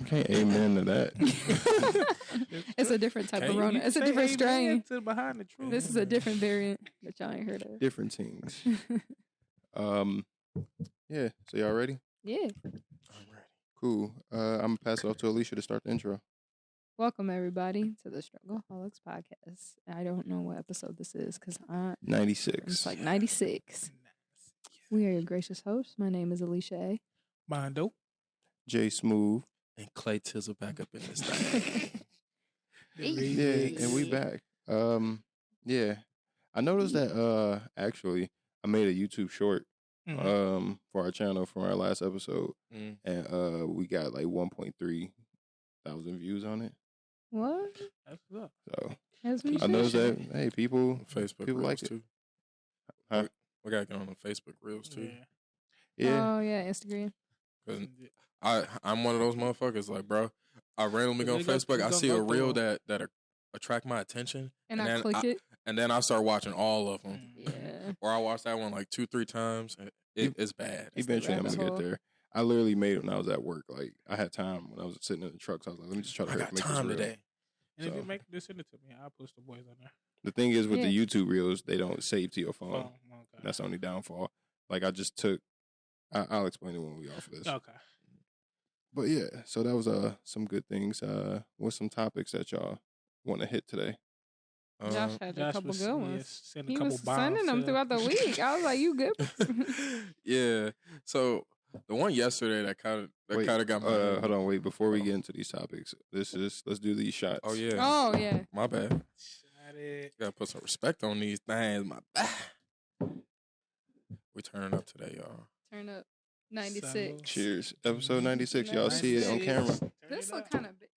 Can't amen to that. It's a different type of Rona. It's a different strain. To behind the truth. This is a different variant that y'all ain't heard of. Different things. Yeah. So y'all ready? Yeah. I'm ready. Cool. I'm gonna pass it off to Alisha to start the intro. Welcome everybody to the StruggleHolics podcast. I don't know what episode this is because 96. It's like 96. We are your gracious hosts. My name is Alisha A. Mondo. J Smooth. And Clay Tizzle back up in this thing. Yeah, and we back. Yeah. I noticed that actually I made a YouTube short for our channel from our last episode. And we got like 1.3 thousand views on it. What? That's what's up. So As we I noticed should. that people Facebook people Reels like it. too. Huh? We gotta get on the Facebook Reels too. Yeah. Oh yeah, Instagram. 'Cause I'm one of those motherfuckers. Like, bro, I randomly go on You gonna- Facebook. you I gonna see go a reel through that attract my attention, And I then click it. and then I start watching all of them. Yeah. Or I watch that one like 2-3 times. It's bad. Eventually I'm rabbit gonna get hole. there. I literally made it when I was at work. Like I had time when I was sitting in the truck. So I was like, let me just try to I hurry got up and make time this real. today. And if So- you make this, send it to me. I'll post the boys on there. The thing is with Yeah. the YouTube reels, they don't save to your phone. Oh, okay. That's the only downfall. Like I just took. I'll explain it when we off this. Okay. But yeah, so that was some good things. What's some topics that y'all want to hit today? Josh had a Josh couple was, good yeah, ones. send a He couple was bombs sending them to- throughout the week. I was like, "You good?" Yeah. So the one yesterday that kind of got my hold on, wait. Before we get into these topics, let's do these shots. Oh yeah. Oh yeah. My bad. Shot it. Gotta put some respect on these things. My bad. We turning up today, y'all. Turn up 96. Salute. Cheers, episode 96. Y'all see it on 96. camera. Turn This it look up. kind of big.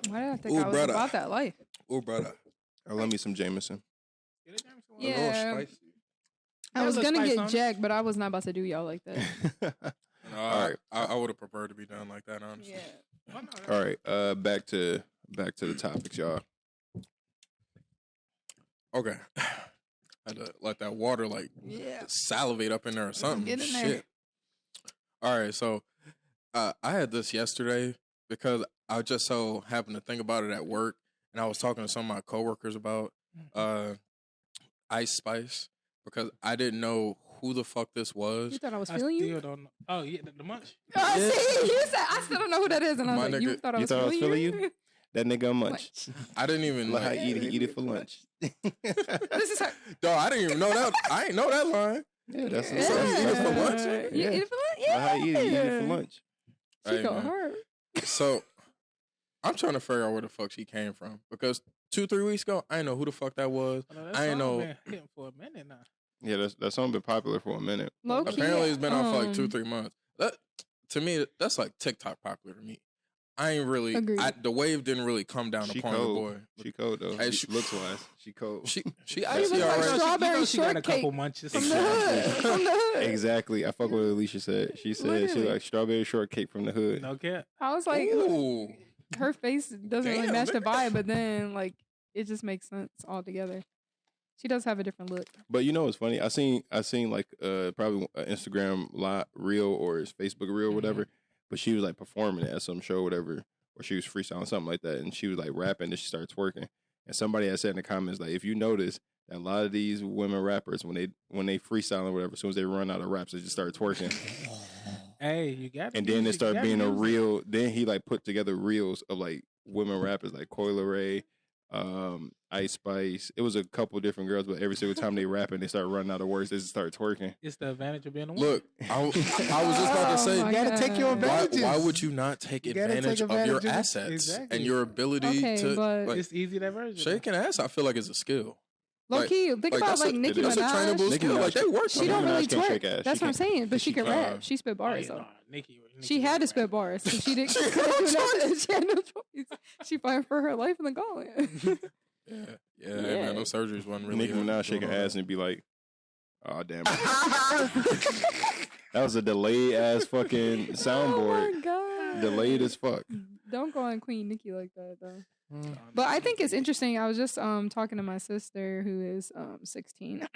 Why did I think Ooh, I was brother. about that life? Oh, brother. I love me some Jameson. Get it, Jameson? A little Yeah. spicy. I That was was a gonna spice get on it. Jack, but I was not about to do y'all like that. No, All right. I would have preferred to be done like that, honestly. Yeah. Oh, no, All right, back to the topics, y'all. Okay. I had to let that water Yeah. salivate up in there or something. Get in there. Shit. All right, so I had this yesterday because I just so happened to think about it at work, and I was talking to some of my coworkers about Ice Spice because I didn't know who the fuck this was. You thought I was I feeling still you? don't know. Oh, yeah, the munch. Oh, Yeah. see, you said I still don't know who that is, and I was My like, you nigga- thought I You was thought I was feeling feeling you? That nigga munch. I didn't even Look how like. he eat it for lunch. This is her. Dog, I didn't even know that. I ain't know that line. Yeah, that's Yeah. So you eat it for lunch? You Yeah. eat it for lunch? Look Yeah. how he eat it for lunch. She Hey, go man. hard. So I'm trying to figure out where the fuck she came from because 2-3 weeks ago I didn't know who the fuck that was. Oh, no, that I ain't song know. been hitting for a minute now. Yeah, that song been popular for a minute. Low key. Apparently it's been out for like 2-3 months. That to me that's like TikTok popular to me. I ain't really. Agreed. The wave didn't really come down She upon the boy. cold. She cold though. Hey, She looks wise. She cold. She She actually looks like alright. strawberry she got a shortcake couple munches. from the hood. From the hood. Exactly. I fuck with what Alicia said. She said she Literally. like strawberry shortcake from the hood. No cap. I was like, Ooh. her face doesn't really Damn, match the nigga. vibe, but then like it just makes sense altogether. She does have a different look. But you know what's funny? I seen like probably an Instagram live reel or his Facebook reel or whatever. But she was like performing at some show or whatever, or she was freestyling something like that, and she was like rapping and she started twerking. And somebody had said in the comments like, if you notice that a lot of these women rappers when they freestyle or whatever, as soon as they run out of raps, they just start twerking. Hey, you got. And then it started being a reel. Then he like put together reels of like women rappers like Coyle Ray, Ice Spice. It was a couple different girls, but every single time they rapping, they start running out of words. They just start twerking. It's the advantage of being a woman. Look, I was just about to say. Oh my You gotta take your God. advantages. Why would you not take You gotta advantage take of your advantage of it. assets Exactly. and your ability Okay, to but- like, It's easy diversion. shaking ass? I feel like it's a skill. Low Like- key, think about that's like a, Nicki that's a Minaj. trainable Nicki skill. Minaj Like they work. She Nicki don't Minaj really can't twerk. shake ass. That's She what I'm can't. saying. But she She can can't. rap. She spit bars though. Nikki She had to spit bars. So she didn't. She couldn't do nothing. She had no choice. She fighting for her life in the gauntlet. Yeah, man, those surgeries wasn't really. Nicki Minaj doing shaking all that. ass and be like, "Oh damn." That was a delayed ass fucking soundboard. Oh my god. Delayed as fuck. Don't go on Queen Nikki like that though. But I think it's interesting. I was just talking to my sister who is 16.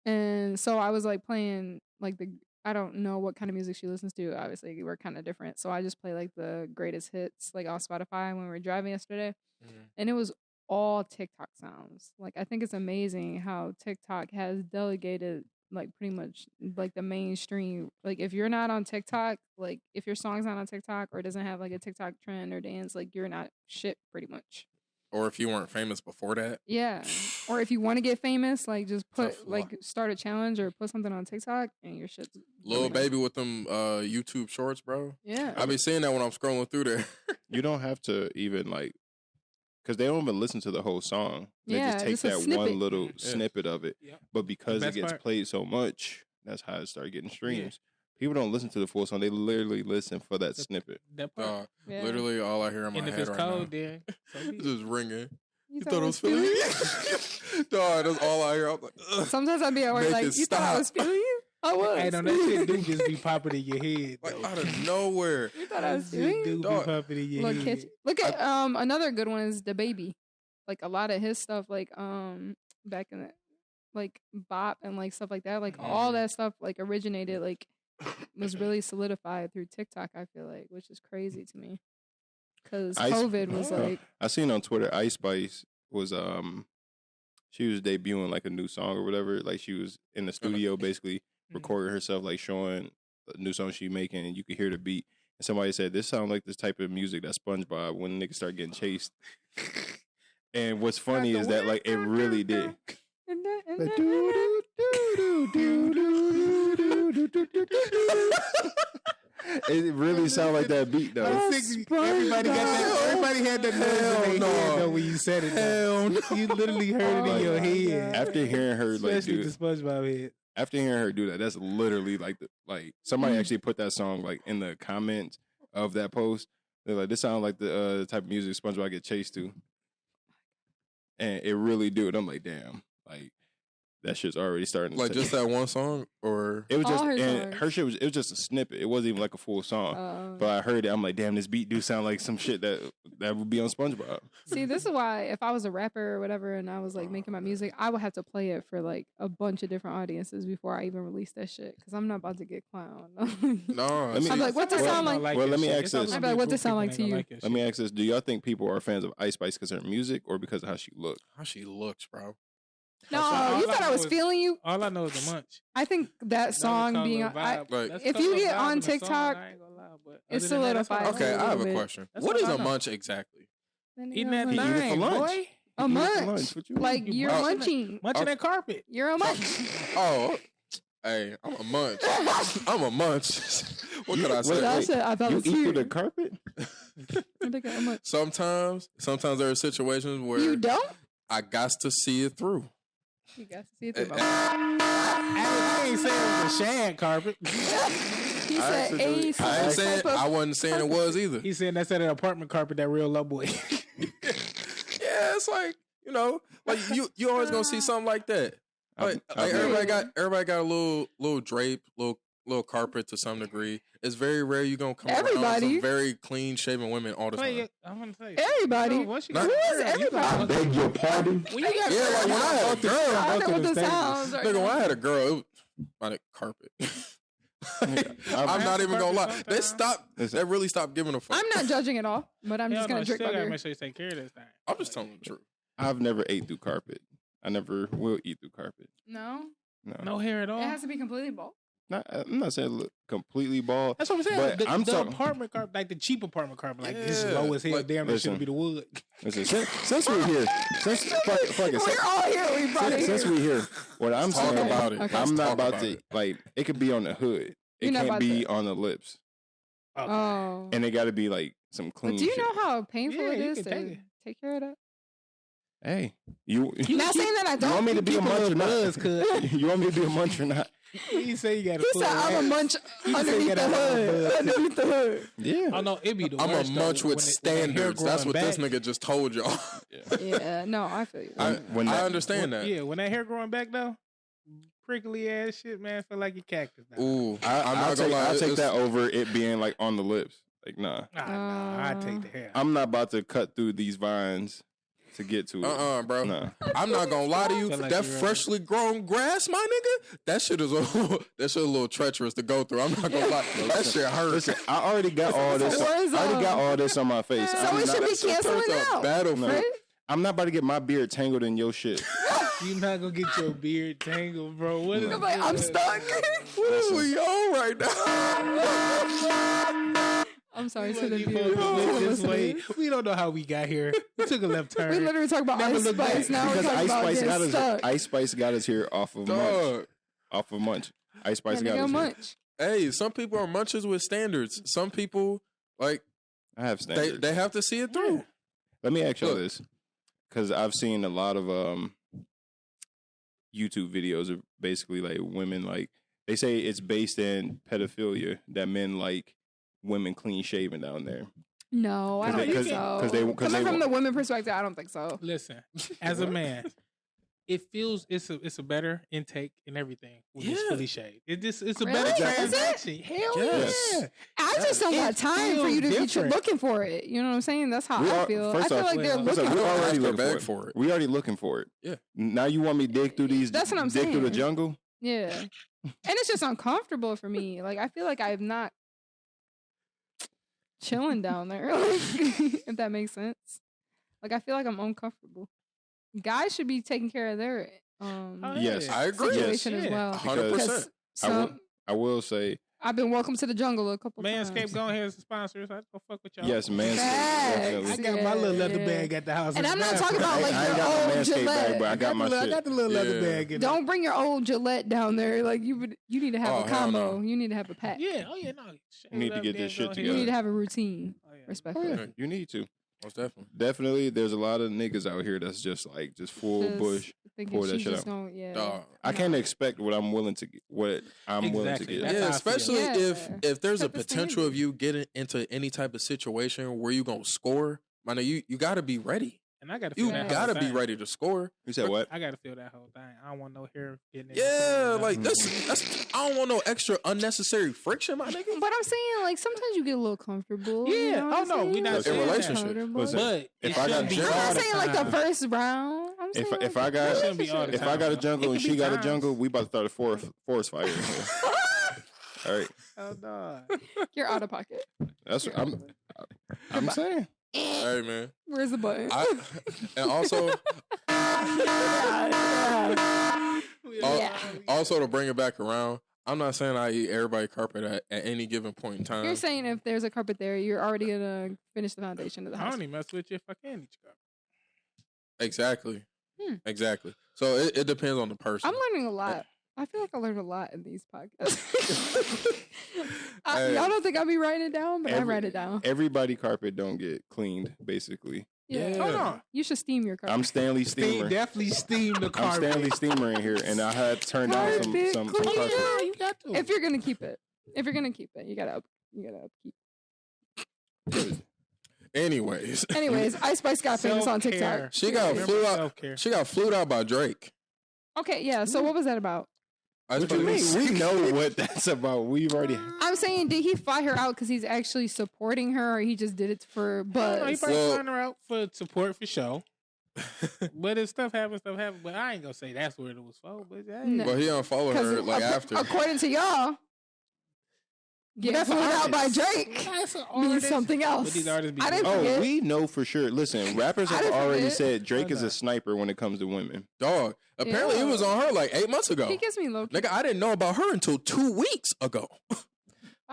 And so I was like playing like I don't know what kind of music she listens to. Obviously, we're kind of different. So I just play like the greatest hits like on Spotify when we were driving yesterday. And it was all TikTok sounds. Like I think it's amazing how TikTok has delegated like pretty much like the mainstream. Like if you're not on TikTok, like if your song's not on TikTok or doesn't have like a TikTok trend or dance, like you're not shit pretty much. Or if you weren't famous before that. Yeah. Or if you want to get famous, like just start a challenge or put something on TikTok and your shit's Little baby with them YouTube shorts, bro. Yeah. I be seeing that when I'm scrolling through there. You don't have to even like, because they don't even listen to the whole song. They Yeah, just take just a that snippet. one little snippet of it. Yep. But because The it best gets part- played so much, that's how it started getting streams. People don't listen to the full song. They literally listen for that snippet. That part. Yeah. Literally all I hear in my And if head it's right cold, now. then so be it. Just ringing. You Thought it was feeling you? Dog, that's all I hear. I'm like, ugh. Sometimes I'd be at work Make like, it you thought I was stop. feeling you? I was. Hey, no, that shit do just be popping in your head. Like though. out of nowhere. You thought I was That shit feeling you? do be Dog. popping in your Look, head. catchy. Look at another good one is the baby. Like a lot of his stuff, like back in the like bop and like stuff like that. Like all that stuff like originated like was really solidified through TikTok. I feel like, which is crazy to me, because COVID was like I seen on Twitter, Ice Spice was she was debuting like a new song or whatever. Like she was in the studio basically recording herself, like showing a new song she making, and you could hear the beat. And somebody said, "This sounds like this type of music that SpongeBob when niggas start getting chased." And what's funny is that like it really did. It really sound like that beat though. Everybody got that. Everybody had that noise in their head though when you said it. Hell no. You literally heard it in your head. After hearing her like Especially do the SpongeBob head. after hearing her do that, that's literally like somebody actually put that song like in the comments of that post. They're like, this sounds like the type of music SpongeBob get chased to, and it really do. And I'm like, damn, like that shit's already starting. To Like just that one song, or it was All just her and songs. her shit was just a snippet. It wasn't even like a full song. But I heard it. I'm like, damn, this beat do sound like some shit that would be on SpongeBob. See, this is why if I was a rapper or whatever and I was like making my music, I would have to play it for like a bunch of different audiences before I even release that shit. Because I'm not about to get clowned. no? Let me- I'm like, what does it sound like? Well, let me ask this. I'd be like, what does it sound like to you? Let me ask this: do y'all think people are fans of Ice Spice because of her music or because of how she look? How she looks, bro. No, all you I thought I know was is- feeling you. All I know is the munch. I think that song being Like, if you get on TikTok, it's solidified. Okay, I have a bit. question. That's What what is I a know. munch exactly? Eating that He eat it for thing, lunch. boy. A Eat it for munch. lunch. What you Like mean? you're Oh. munching. Munching that carpet. You're a munch. Oh, hey, I'm a munch. I'm a munch. What could I say? Wait, That's it. I thought it you was eat through weird. the carpet? I think I'm a munch. Sometimes there are situations where You don't? I got to see it through. You got to see it through. I ain't saying it was a shag carpet. He said actually- a I ain't certain saying type of. I wasn't saying it was either. He's saying that's at an apartment carpet, that real low boy. Yeah, it's like like you always gonna see something like that. Like, I've everybody got a little drape, little carpet to some degree. It's very rare you gonna come around Everybody. some very clean shaven women all the time. I'm gonna say Everybody. once you Who got a is girl, you everybody? gonna- Beg your pardon? When you got a Yeah, girl, like when I had a girl, I go know to what the the stages. sounds are. nigga, when I had a girl, it was on a carpet. I'm not even gonna lie. They stopped. Listen. They really stopped giving a fuck. I'm not judging at all, but I'm Hell just no, gonna drink still my gotta beer. make sure you take care of this thing. I'm just telling the truth. I've never ate through carpet. I never will eat through carpet. No, No, No hair at all. it has to be completely bald. I'm not saying look completely bald. That's what I'm saying. But The, I'm the talking- apartment carpet, like the cheap apartment carpet, like this is Yeah, low as hell. like- Damn, this Listen. should be the wood. Listen, since we're here, fuck it, We're all here. We brought it since here. we're here, what I'm Talk saying, about it. Okay. I'm not Talk about about to it. like. It could be on the hood. You're It not can't about be to- on the lips, Okay. Oh, and it got to be like some clean. but do you shit. know how painful Yeah, it you is can take to it. take care of that? Hey, you Not saying that I you don't. want me to be a Keep a munch or little buzz, not? cuz. You want me to be a munch or not? He say you got He said I'm a munch underneath the hood. Underneath the hood. Yeah. Oh no, it be the I'm a worst. though, munch with when the hair standards. That's growing what this back. nigga just told y'all. Yeah, no, I feel you. I When that- understand that. Yeah, when that hair growing back though, prickly ass shit, man. Feel like a cactus. Now. Ooh, I'll take that over it being like on the lips. Like nah. I take the hair. I'm not about to cut through these vines to get to it. Bro. Nah. I'm not gonna lie to you. Like That freshly grown grass, my nigga, that shit is a little treacherous to go through. I'm not gonna lie. That shit hurts. Listen, I already got all this. On my face. So we should be canceling out. Battlefield. I'm not about to get my beard tangled in your shit. You're not gonna get your beard tangled, bro. What is like, I'm stuck. What are we on right now? I'm sorry to the this way. We don't know how we got here. We took a left turn. We literally talk about Ice Spice. Now we're talking about getting stuck. Ice Spice got us here off of Munch. Ice Spice got us Munch. Hey, some people are munchers with standards. Some people, like, I have standards. They have to see it through. Let me ask y'all this. Because I've seen a lot of YouTube videos of basically like women, like they say it's based in pedophilia that men like women clean shaven down there. No, I don't think so. Coming from the women perspective, I don't think so. Listen, as a man, it feels it's a better intake and everything when it's fully shaved. It's a better transaction. Hell yeah! I just don't got time for you to be looking for it. You know what I'm saying? That's how I feel. I feel like they're looking for it. We're already looking for it. We already looking for it. Yeah. Now you want me to dig through these? That's what I'm saying. Dig through the jungle? Yeah. And it's just uncomfortable for me. Like I feel like I'm not chilling down there. If that makes sense. Like I feel like I'm uncomfortable. Guys should be taking care of their yes, I agree. Situation as well. 100%. I will say I've been welcome to the jungle a couple times. Manscaped going here as a sponsor, so I go fuck with y'all. Yes, Manscaped. I got my little leather bag at the house. And I'm not talking about like your old Gillette bag, but I got my shit. I got the little leather bag in Don't bring your old Gillette down there. Like you need to have a combo. You need to have a pack. Yeah, no. You need to get this shit together. You need to have a routine. Respectfully. You need to. Most definitely. Definitely, there's a lot of niggas out here that's just full bush. Pour that shit out. I can't expect what I'm willing to get. What I'm willing to get. Yeah, especially if there's a potential of you getting into any type of situation where you gonna score. I know you got to be ready. And I got to. You got to be ready to score. You said what? I got to feel that whole thing. I don't want no hair getting. Yeah, like that's. I don't want no extra unnecessary friction, my nigga. But I'm saying, like, sometimes you get a little comfortable. Yeah. You know no, we not in relationship. But if I got, I'm not saying like the first round. If I got a jungle and she got a jungle, we about to start a forest fire. All right. Oh no. You're out of pocket. That's what I'm saying. Hey man, where's the button? And also, also to bring it back around, I'm not saying I eat everybody carpet at any given point in time. You're saying if there's a carpet there, you're already gonna finish the foundation of the house. I don't even mess with you if I can eat your carpet. Exactly. Exactly. So it depends on the person. I'm learning a lot. I feel like I learned a lot in these podcasts. Y'all don't think I'll be writing it down, but I write it down. Everybody carpet don't get cleaned, basically. Yeah. Hold on. You should steam your carpet. I'm Stanley Steamer. Definitely steam the carpet. I'm Stanley Steamer in here, and I had turned down some carpet. Yeah, you got to. If you're gonna keep it, you gotta upkeep. Anyways, Ice Spice got famous on TikTok. She got flued out by Drake. Okay, yeah. So what was that about? What do you mean? We know what that's about. We've already. I'm saying, did he fly her out because he's actually supporting her, or he just did it for buzz? No, he probably flying her out for support for show. But if stuff happens. But I ain't gonna say that's what it was for. But Well, he unfollowed her like after. According to y'all, getting flew out by Drake means something else. But these artists we know for sure. Listen, rappers have already said Drake is a sniper when it comes to women. Dog. Apparently, it was on her like 8 months ago. He gives me low. Nigga, I didn't know about her until 2 weeks ago.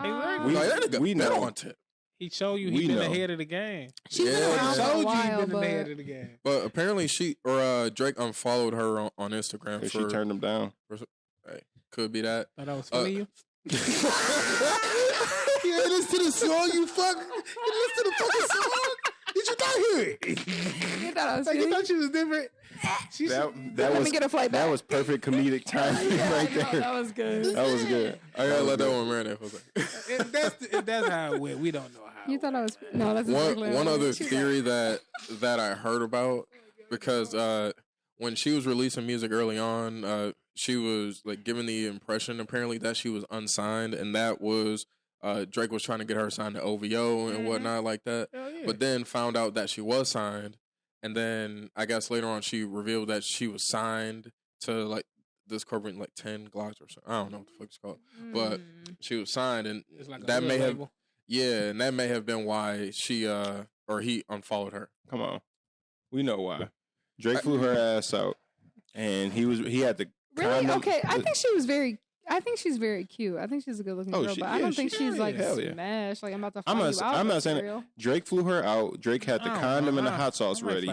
We know. On tip. He showed you he's been ahead of the game. She's been around for a while, he's been ahead of the game. But apparently, Drake unfollowed her on Instagram because she turned him down. Could be that. Thought I was funny you. You ain't listen to the song, you fuck. You listen to the fucking song. Did you not hear it? You thought I was you thought she was different. Let me get a flight back. That was perfect comedic timing right there. That was good. That was good. I gotta let that one marinate for a second. If that's how it went. We don't know how. You thought I was that's one other theory that I heard about because when she was releasing music early on, she was like giving the impression apparently that she was unsigned, and that was Drake was trying to get her signed to OVO and whatnot like that. But then found out that she was signed, and then I guess later on she revealed that she was signed to like this corporate like 10 Glocks or something. I don't know what the fuck it's called, but she was signed, and like that may have and that may have been why she or he unfollowed her. Come on, we know why. Drake flew her ass out, and he had the really okay. I think she's very cute. I think she's a good looking girl, but I don't think she's like smashed. Like I'm about to. I'm not saying it. Drake flew her out. Drake had the condom and the hot sauce ready.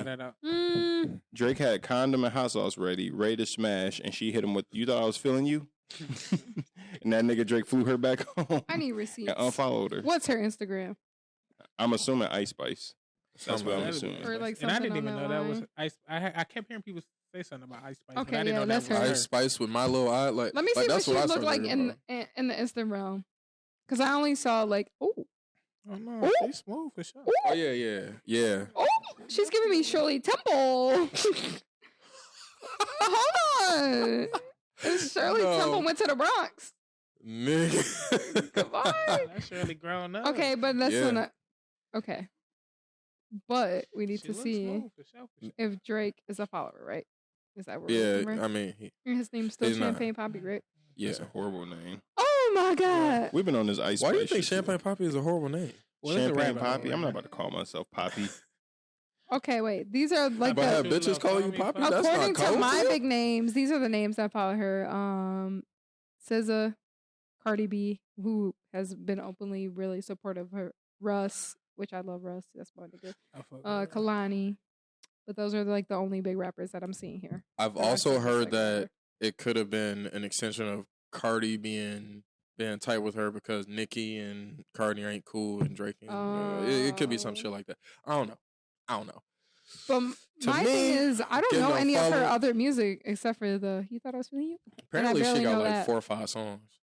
Drake had condom and hot sauce ready to smash, and she hit him with, "You thought I was feeling you?" And that nigga Drake flew her back home. I need receipts. And unfollowed her. What's her Instagram? I'm assuming Ice Spice. That's what I'm assuming. Or like and I didn't even know that was Ice. I kept hearing people say something about Ice Spice. Okay, but I didn't know that's that was her. Ice Spice with my little eye. Like, let me see what she looked like in the Instagram, because I only saw like Oh no, she's smooth for sure. Oh yeah. Oh, she's giving me Shirley Temple. Hold on, Shirley Temple went to the Bronx. Nigga, come on. That's Shirley grown up. Okay, but that's not okay. But we need to see if Drake is a follower, right? Is that what we're looking, right? I mean, his name's still Champagne Poppy, right? Yeah, it's a horrible name. Oh my god, we've been on this Ice. Why do you think Champagne Poppy is a horrible name? Well, Champagne Poppy. I'm not about to call myself Poppy. Okay, wait. These are like but have bitches call you Poppy. According to my big names, these are the names that follow her. SZA, Cardi B, who has been openly really supportive of her. Russ, which I love Russ. That's my nigga. Kalani. But those are like the only big rappers that I'm seeing here. I've also heard that it could have been an extension of Cardi being tight with her because Nicki and Cardi ain't cool and Drake. It could be some shit like that. I don't know. But my thing is, I don't know any of her other music except for the "You Thought I Was Feeling You." Apparently, she got like 4 or 5 songs,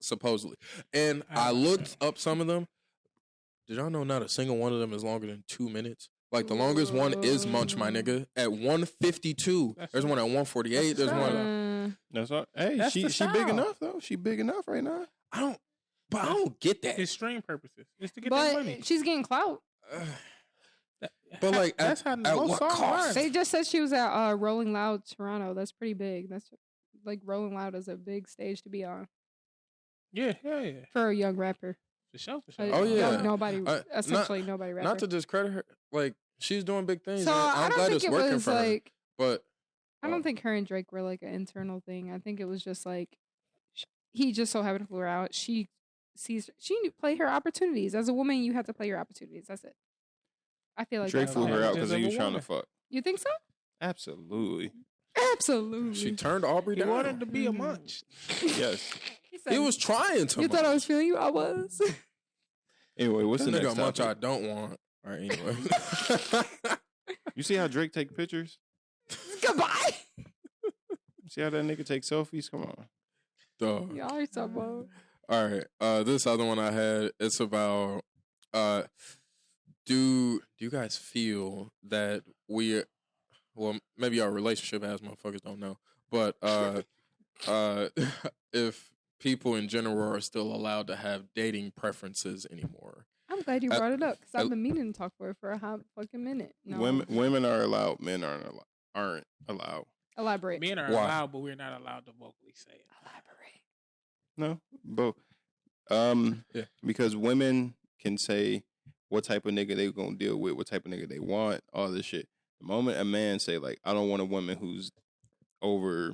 supposedly. And I looked up some of them. Did y'all know not a single one of them is longer than 2 minutes? Like the longest one is Munch, my nigga, at 152. There's one at 148. There's one. That's all. Hey, she big enough though. She big enough right now. I don't get that. It's stream purposes. It's to get that money. But she's getting clout. But like, that's how most songs are. They just said she was at Rolling Loud Toronto. That's pretty big. That's like Rolling Loud is a big stage to be on. Yeah. For a young rapper. For sure. Oh yeah. Nobody rapping. Not to discredit her. Like she's doing big things. So I'm glad it's working for her. But I don't think her and Drake were like an internal thing. I think it was just like he just so happened to flew her out. She played her opportunities. As a woman, you have to play your opportunities. That's it. I feel like Drake flew her out because he was trying to fuck. You think so? Absolutely. She turned Aubrey down. He wanted to be a munch. Yes. He was trying to. You thought I was feeling you? I was. Anyway, what's the next munch I don't want? All right, anyway. You see how Drake take pictures? Goodbye. See how that nigga take selfies? Come on. Dog. Y'all are so bold. All right. This other one I had, it's about do you guys feel that maybe our relationship has, motherfuckers don't know, but if people in general are still allowed to have dating preferences anymore? I'm glad you brought it up because I've been meaning to talk for it for a hot fucking minute. No. Women are allowed, men aren't allowed. Elaborate. Men are allowed, but we're not allowed to vocally say it. Elaborate. No, both. Because women can say what type of nigga they gonna deal with, what type of nigga they want, all this shit. The moment a man say like, I don't want a woman who's over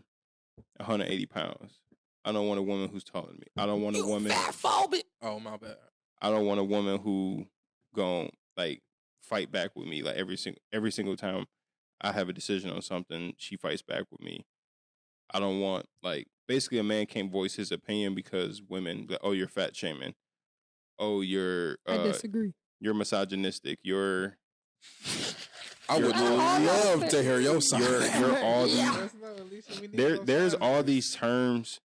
180 pounds. I don't want a woman who's taller than me. I don't want a woman. Fatphobic. Oh my bad. I don't want a woman who gon' like fight back with me. Like every single time I have a decision on something, she fights back with me. I don't want like basically a man can't voice his opinion because women, oh, you're fat shaming. Oh, I disagree. You're misogynistic. I would love to hear your side. You're all these. There's all these terms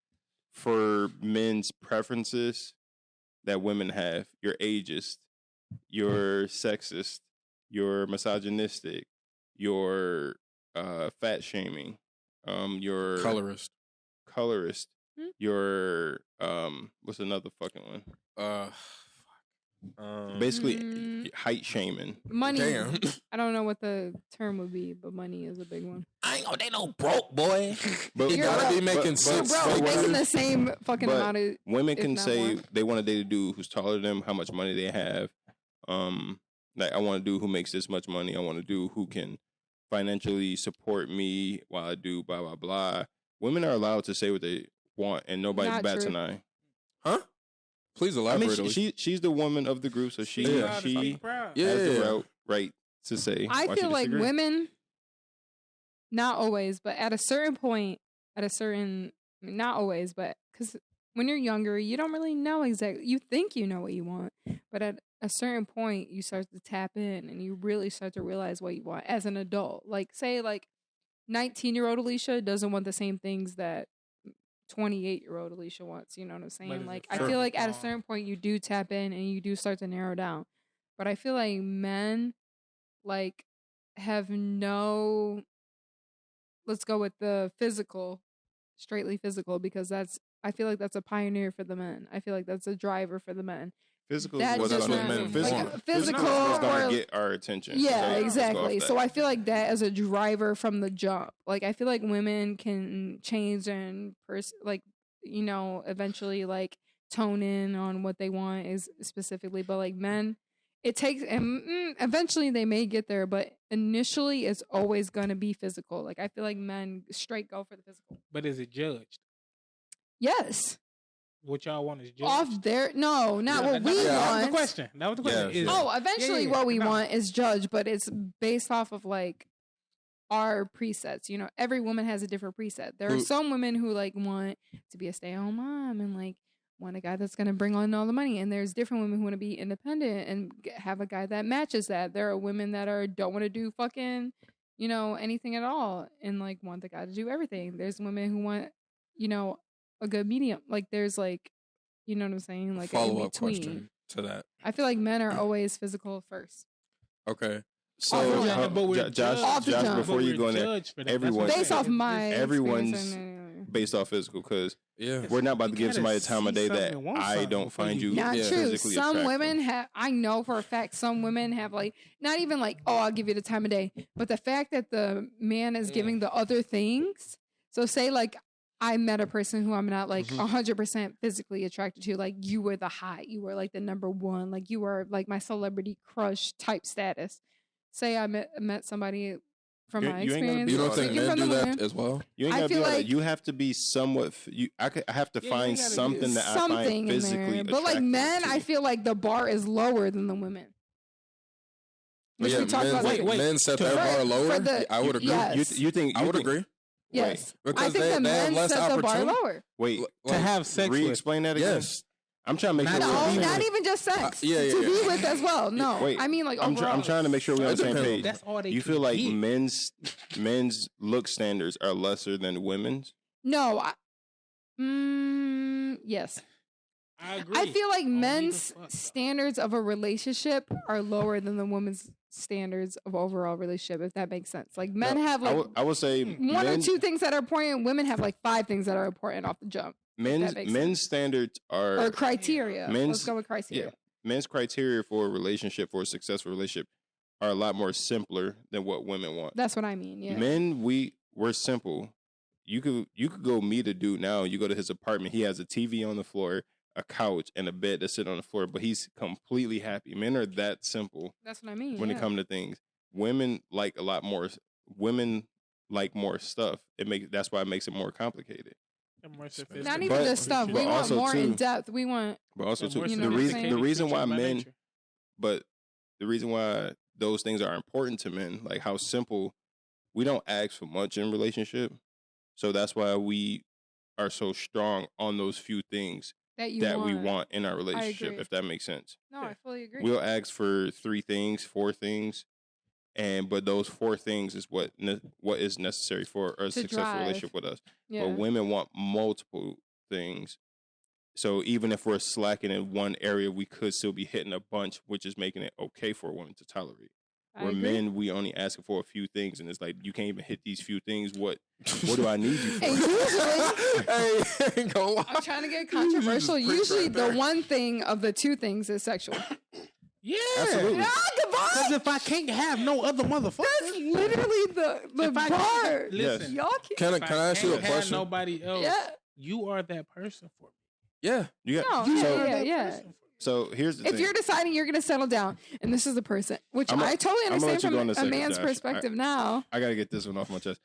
for men's preferences that women have. You're ageist. You're sexist. You're misogynistic. You're fat shaming. your Colorist. your what's another fucking one? Basically height shaming. Money. Damn. I don't know what the term would be, but money is a big one. I ain't gonna date no broke boy. But You gotta be making sense. Bro, making the same fucking but amount of. women can not say more. they want to date a dude who's taller than them, how much money they have. Like I want a dude who makes this much money. I want a dude who can financially support me while I do blah blah blah. Women are allowed to say what they want, and nobody Not bats true. an eye. Huh? Please I elaborate. mean, she's the woman of the group, so she Yeah. has Yeah. the right to say. I why she feel like disagree. women, not always, but at a certain point, not always, but because when you're younger, you don't really know exactly. You think you know what you want, but at a certain point, you start to tap in and you really start to realize what you want as an adult. Like, say, 19-year-old Alisha doesn't want the same things that 28-year-old Alisha wants. You know what I'm saying? But is it Like, I fair? feel like at a certain point, you do tap in and you do start to narrow down. But I feel like men, have no. Let's go with the physical, straightly physical, because I feel like that's a pioneer for the men. I feel like that's a driver for the men. Physical That is does what not- men like, want. physical is going or- to get our attention. Yeah, So let's go off exactly. that. So I feel like that as a driver from the jump. Like, I feel like women can change and eventually tone in on what they want is specifically, but like men, it takes and eventually they may get there, but initially it's always going to be physical. Like, I feel like men straight go for the physical. But is it judged? Yes. What y'all want is judged? Off there, no, not what we That was the want. question. That was the question. Yeah, Is- Oh, eventually Yeah, what we no. want is judged, but it's based off of our presets. You know, every woman has a different preset. There are Who- some women who want to be a stay-at-home mom and want a guy that's going to bring on all the money. And there's different women who want to be independent and have a guy that matches that. There are women that don't want to do fucking, anything at all and want the guy to do everything. There's women who want, a good medium. There's you know what I'm saying? Like follow in up between. question to that. I feel like men are always physical first. Okay. Oh, So yeah. but we're Josh, Off the jump. before you go in there, judged for that. everyone- That's what Based I'm off saying. my everyone's experience based off physical, because yeah. we're not about to You give somebody a gotta time of see day that something and want I something don't before find you- you Not Yeah. true. physically Some attractive. women have, I know for a fact, some women have not even I'll give you the time of day, but the fact that the man is giving the other things. So say I met a person who I'm not 100% physically attracted to. You were the high, you were the number one, you were my celebrity crush type status. Say I met somebody from You- my you ain't gotta experience. be You don't all think speaking men from do the that women, as well? You ain't I gotta feel do all that. like- You have to be somewhat. I have to Yeah, you find gotta be something that I find something in physically there. But attractive men, to. I feel the bar is lower than the women. Which Yeah, we talked about. men set their for- bar for lower. the- I would agree. yes. You think I would think- agree. Yes, I Because think they the have men less set the bar opportunity. lower. Wait, To have sex with. re-explain that again. Yes. I'm trying to make sure. Not we're on the No, same not page. even just sex. Yeah, yeah, to yeah. be with as well. No, Wait, I mean I'm overall. trying to make sure we're on It the same depends. page. That's all they You can feel like get. men's look standards are lesser than women's? No, yes. I agree. I feel like Only men's the fuck, though. standards of a relationship are lower than the woman's standards of overall relationship. If that makes sense. Men have I would say one men, or two things that are important. Women have 5 things that are important off the jump. men's makes men's standards Or are criteria. men's- Let's go with criteria. men's criteria for a relationship, for a successful relationship, are a lot more simpler than what women want. That's what I mean. Yeah. Men, we're simple. You could go meet a dude now. You go to his apartment. He has a TV on the floor, a couch, and a bed to sit on the floor. But he's completely happy. Men are that simple That's what I mean. when it yeah. comes to things. Women like a lot more. Women like more stuff. That's why it makes it more complicated. They're more sophisticated. Not even But- just stuff. but We want also, more too- in depth. We want. But also They're too, more You know the what I'm reason saying? the reason why By men, nature. but the reason why those things are important to men, like how simple, we don't ask for much in relationship, so that's why we are so strong on those few things That you that want. we want in our relationship, agree. if that makes sense. No, I fully agree. We'll ask for 3 things, 4 things, but those 4 things is what is necessary for a successful drive. relationship with us. yeah. But women want multiple things. So even if we're slacking in one area, we could still be hitting a bunch, which is making it okay for a woman to tolerate. Where men, we only asking for a few things, and it's like you can't even hit these few things. What do I need you for? And usually, I'm trying to get controversial. Usually, the one thing of the two things is sexual. Yeah, absolutely. Because if I can't have no other motherfucker, that's literally the bar. Listen, y'all can I ask you a question? Nobody else. Yeah. You are that person for me. Yeah, you got. Yeah. So here's the thing. If you're deciding you're going to settle down, and this is the person, which I totally understand from a man's perspective now. I got to get this one off my chest.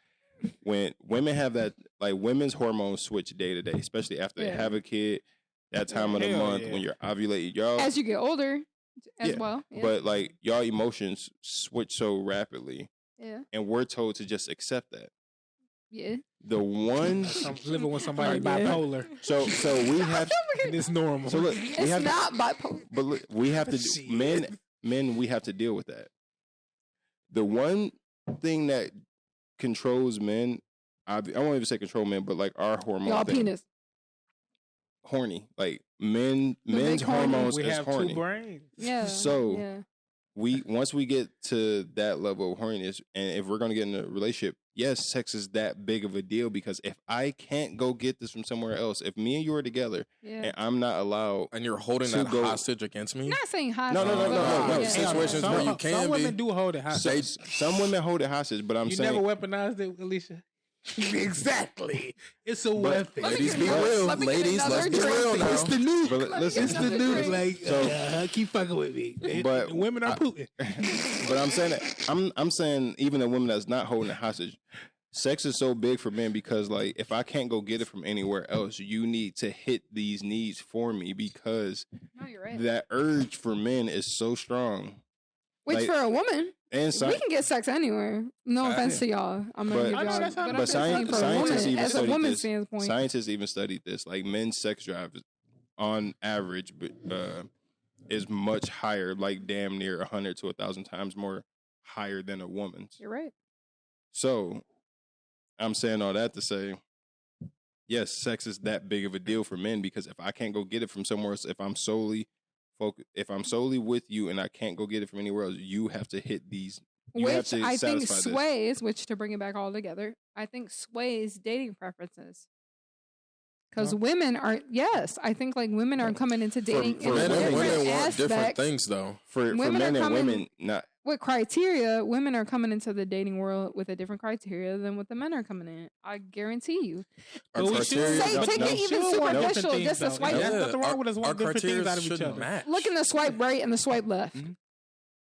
When women have that, like women's hormones switch day to day, especially after they have a kid, that time of the month when you're ovulating, y'all. As you get older as well. Yeah. But like y'all emotions switch so rapidly. Yeah. And we're told to just accept that. Yeah. The one I'm living with somebody bipolar. So we have it's normal. So look, it's not bipolar. But look, we have to men we have to deal with that. The one thing that controls men, I won't even say control men, but like our hormones. Y'all penis. Horny. Like men's hormones is horny. Two brains. Yeah. So once we get to that level of horniness, and if we're gonna get in a relationship, yes, sex is that big of a deal because if I can't go get this from somewhere else, if me and you are together and I'm not allowed, and you're holding that hostage against me, I'm not saying hostage. No. Situations where you can some women do hold it hostage. Some women hold it hostage, but you saying never weaponized it, Alicia. Exactly. It's a weapon. Ladies, be real. Ladies, let's be real now. It's the new. Listen, it's the new. Like, keep fucking with me. But women are Putin. But I'm saying that I'm saying even the women that's not holding it hostage, sex is so big for men because like if I can't go get it from anywhere else, you need to hit these needs for me because you're right. That urge for men is so strong. Which like, for a woman. And we can get sex anywhere. No offense to y'all. I'm gonna give y'all. But scientists even as a woman's standpoint, scientists even studied this. Like men's sex drive, on average, is much higher. Like damn near 100 to 1,000 times more higher than a woman's. You're right. So, I'm saying all that to say, yes, sex is that big of a deal for men because if I can't go get it from somewhere else, if I'm solely with you and I can't go get it from anywhere else, you have to hit these. Which I think sways, which to bring it back all together, I think sways dating preferences. Because women are, I think like women are coming into dating for men and women want different things though. For men and women, not. With criteria, women are coming into the dating world with a different criteria than what the men are coming in. I guarantee you. Take it even superficial, just a swipe. There's nothing wrong with us wanting different things out of each other. Look in the swipe right and the swipe left. Mm-hmm.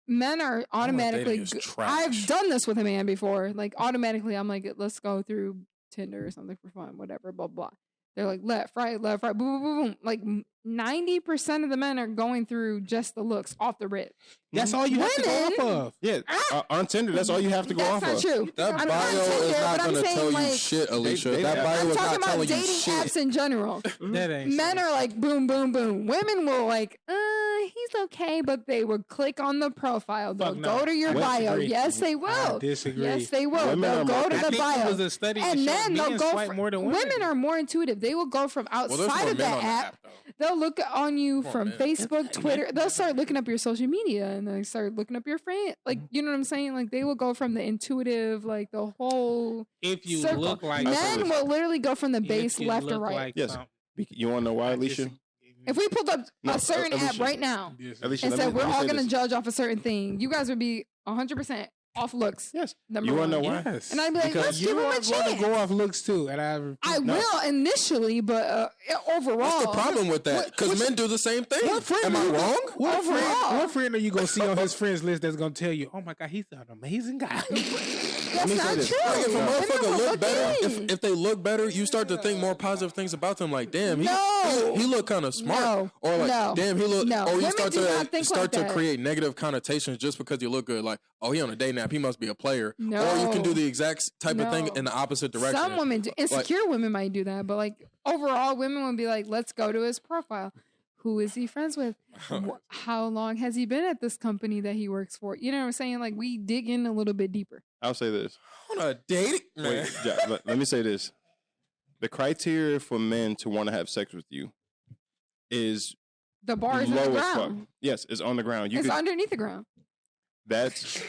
Men are automatically. I've done this with a man before. Like automatically, I'm like, let's go through Tinder or something for fun, whatever, blah blah. They're like left, right, boom, boom, boom. Like 90% of the men are going through just the looks off the rip. That's all you have to go off of. Yeah, on Tinder, that's all you have to go off of. That's not true. That bio is not going to tell you shit, Alicia. That bio is not telling you shit. I'm talking about dating apps in general. Men are like boom, boom, boom. Women will like, he's okay, but they would click on the profile. They'll go to your bio. Yes, they will. I disagree. Yes, they will. They'll go to the bio. And then they'll go for women are more intuitive. They will go from outside of that app. They'll look on you from Facebook, Twitter. They'll start looking up your social media and they start looking up your friend. Like, you know what I'm saying? Like, they will go from the intuitive, like the whole if you circle. Look like men will literally go from the base left to right. Like yes. You want to know why, Alicia? If we pulled up a certain app right now and said we're all going to judge off a certain thing, you guys would be 100% off looks. Yes. Number you want to know why? Yes. And I'd be like, let's give him a chance. You are going to go off looks too. And I will initially, but overall. What's the problem with that? Because men do the same thing. Am I wrong? What friend are you going to see on his friends list that's going to tell you, oh my God, he's an amazing guy? That's not true. If a motherfucker look better, if they look better, you start to think more positive things about them. Like, damn, he look kind of smart. Or like, damn, he look. Or you start to create negative connotations just because you look good. Like, oh, he on a dating app. He must be a player. No. Or you can do the exact type of thing in the opposite direction. Some women, insecure women might do that, but like overall, women would be like, let's go to his profile. Who is he friends with? How long has he been at this company that he works for? You know what I'm saying? Like we dig in a little bit deeper. I'll say this. On a date? Wait, let me say this. The criteria for men to want to have sex with you is the bar is on the ground. Yes, it's on the ground. It's underneath the ground. That's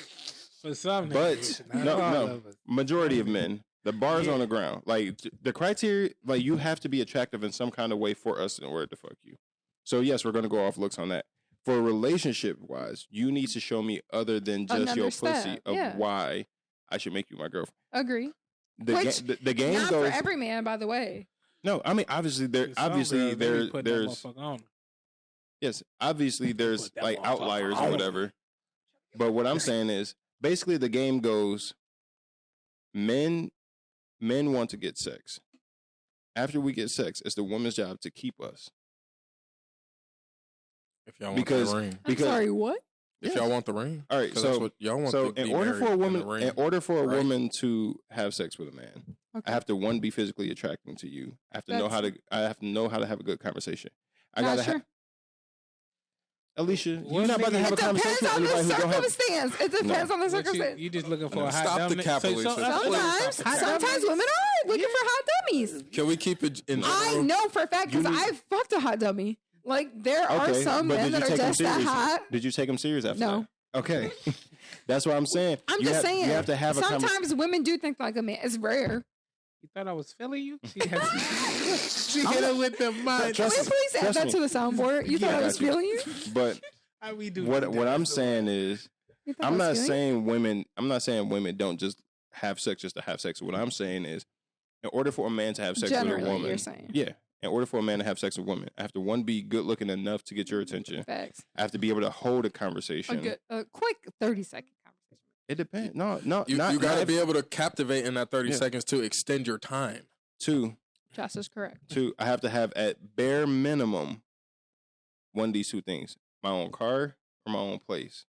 For some But niggas, not no, all no. of us. Majority of men, the bar's on the ground. Like the criteria, like you have to be attractive in some kind of way for us in order to fuck you. So yes, we're gonna go off looks on that. For relationship wise, you need to show me other than just Another your step, pussy of yeah. why I should make you my girlfriend. Agree. The, the game Not goes. for every man, by the way. No, I mean obviously Some girls, they be putting that there's motherfucker on. yes, obviously there's Put that like motherfucker outliers or on. whatever. But what I'm saying is basically the game goes men want to get sex. After we get sex, it's the woman's job to keep us. If y'all want Because- the ring. I'm sorry, what? If y'all want the ring. All right, 'Cause that's so what y'all want so to in be order married for a in the woman ring. in order for a right? woman to have sex with a man, Okay. I have to one be physically attracting to you. I have to know how to have a good conversation. I Not gotta sure. have Alicia, What you're not about to nigga- have a It conversation depends with on the anybody who don't have. circumstance. It depends on the What circumstance. you just looking for a hot Stop the dummy? cap, Alicia. Sometimes, hot sometimes dummies- women are looking for hot dummies. Can we keep it in I general? know for a fact because You need- I've fucked a hot dummy. Like there are Okay, some but men did that you are take him just that serious? hot. Did you take him serious after No. that? Okay, that's what I'm saying. I'm You just have- saying. you have to have a conversation. Sometimes women do think like a man. It's rare. You thought I was feeling you? She hit her with the mind. Trust Can we me. please add Trust that me. to the soundboard? You thought Yeah, I I was got you. feeling you? But How we do what that? I'm saying is, You thought I I'm was not feeling you? saying women. I'm not saying women don't just have sex just to have sex. What I'm saying is, in order for a man to have sex Generally, with a woman, you're saying. yeah. In order for a man to have sex with a woman, I have to one be good looking enough to get your attention. Facts. I have to be able to hold a A conversation. good, a quick 30-second conversation. It depends. No, You not got to if- be able to captivate in that 30 Yeah. seconds to extend your time. Two. Josh is correct. I have to have at bare minimum one of these two things: my own car or my own place.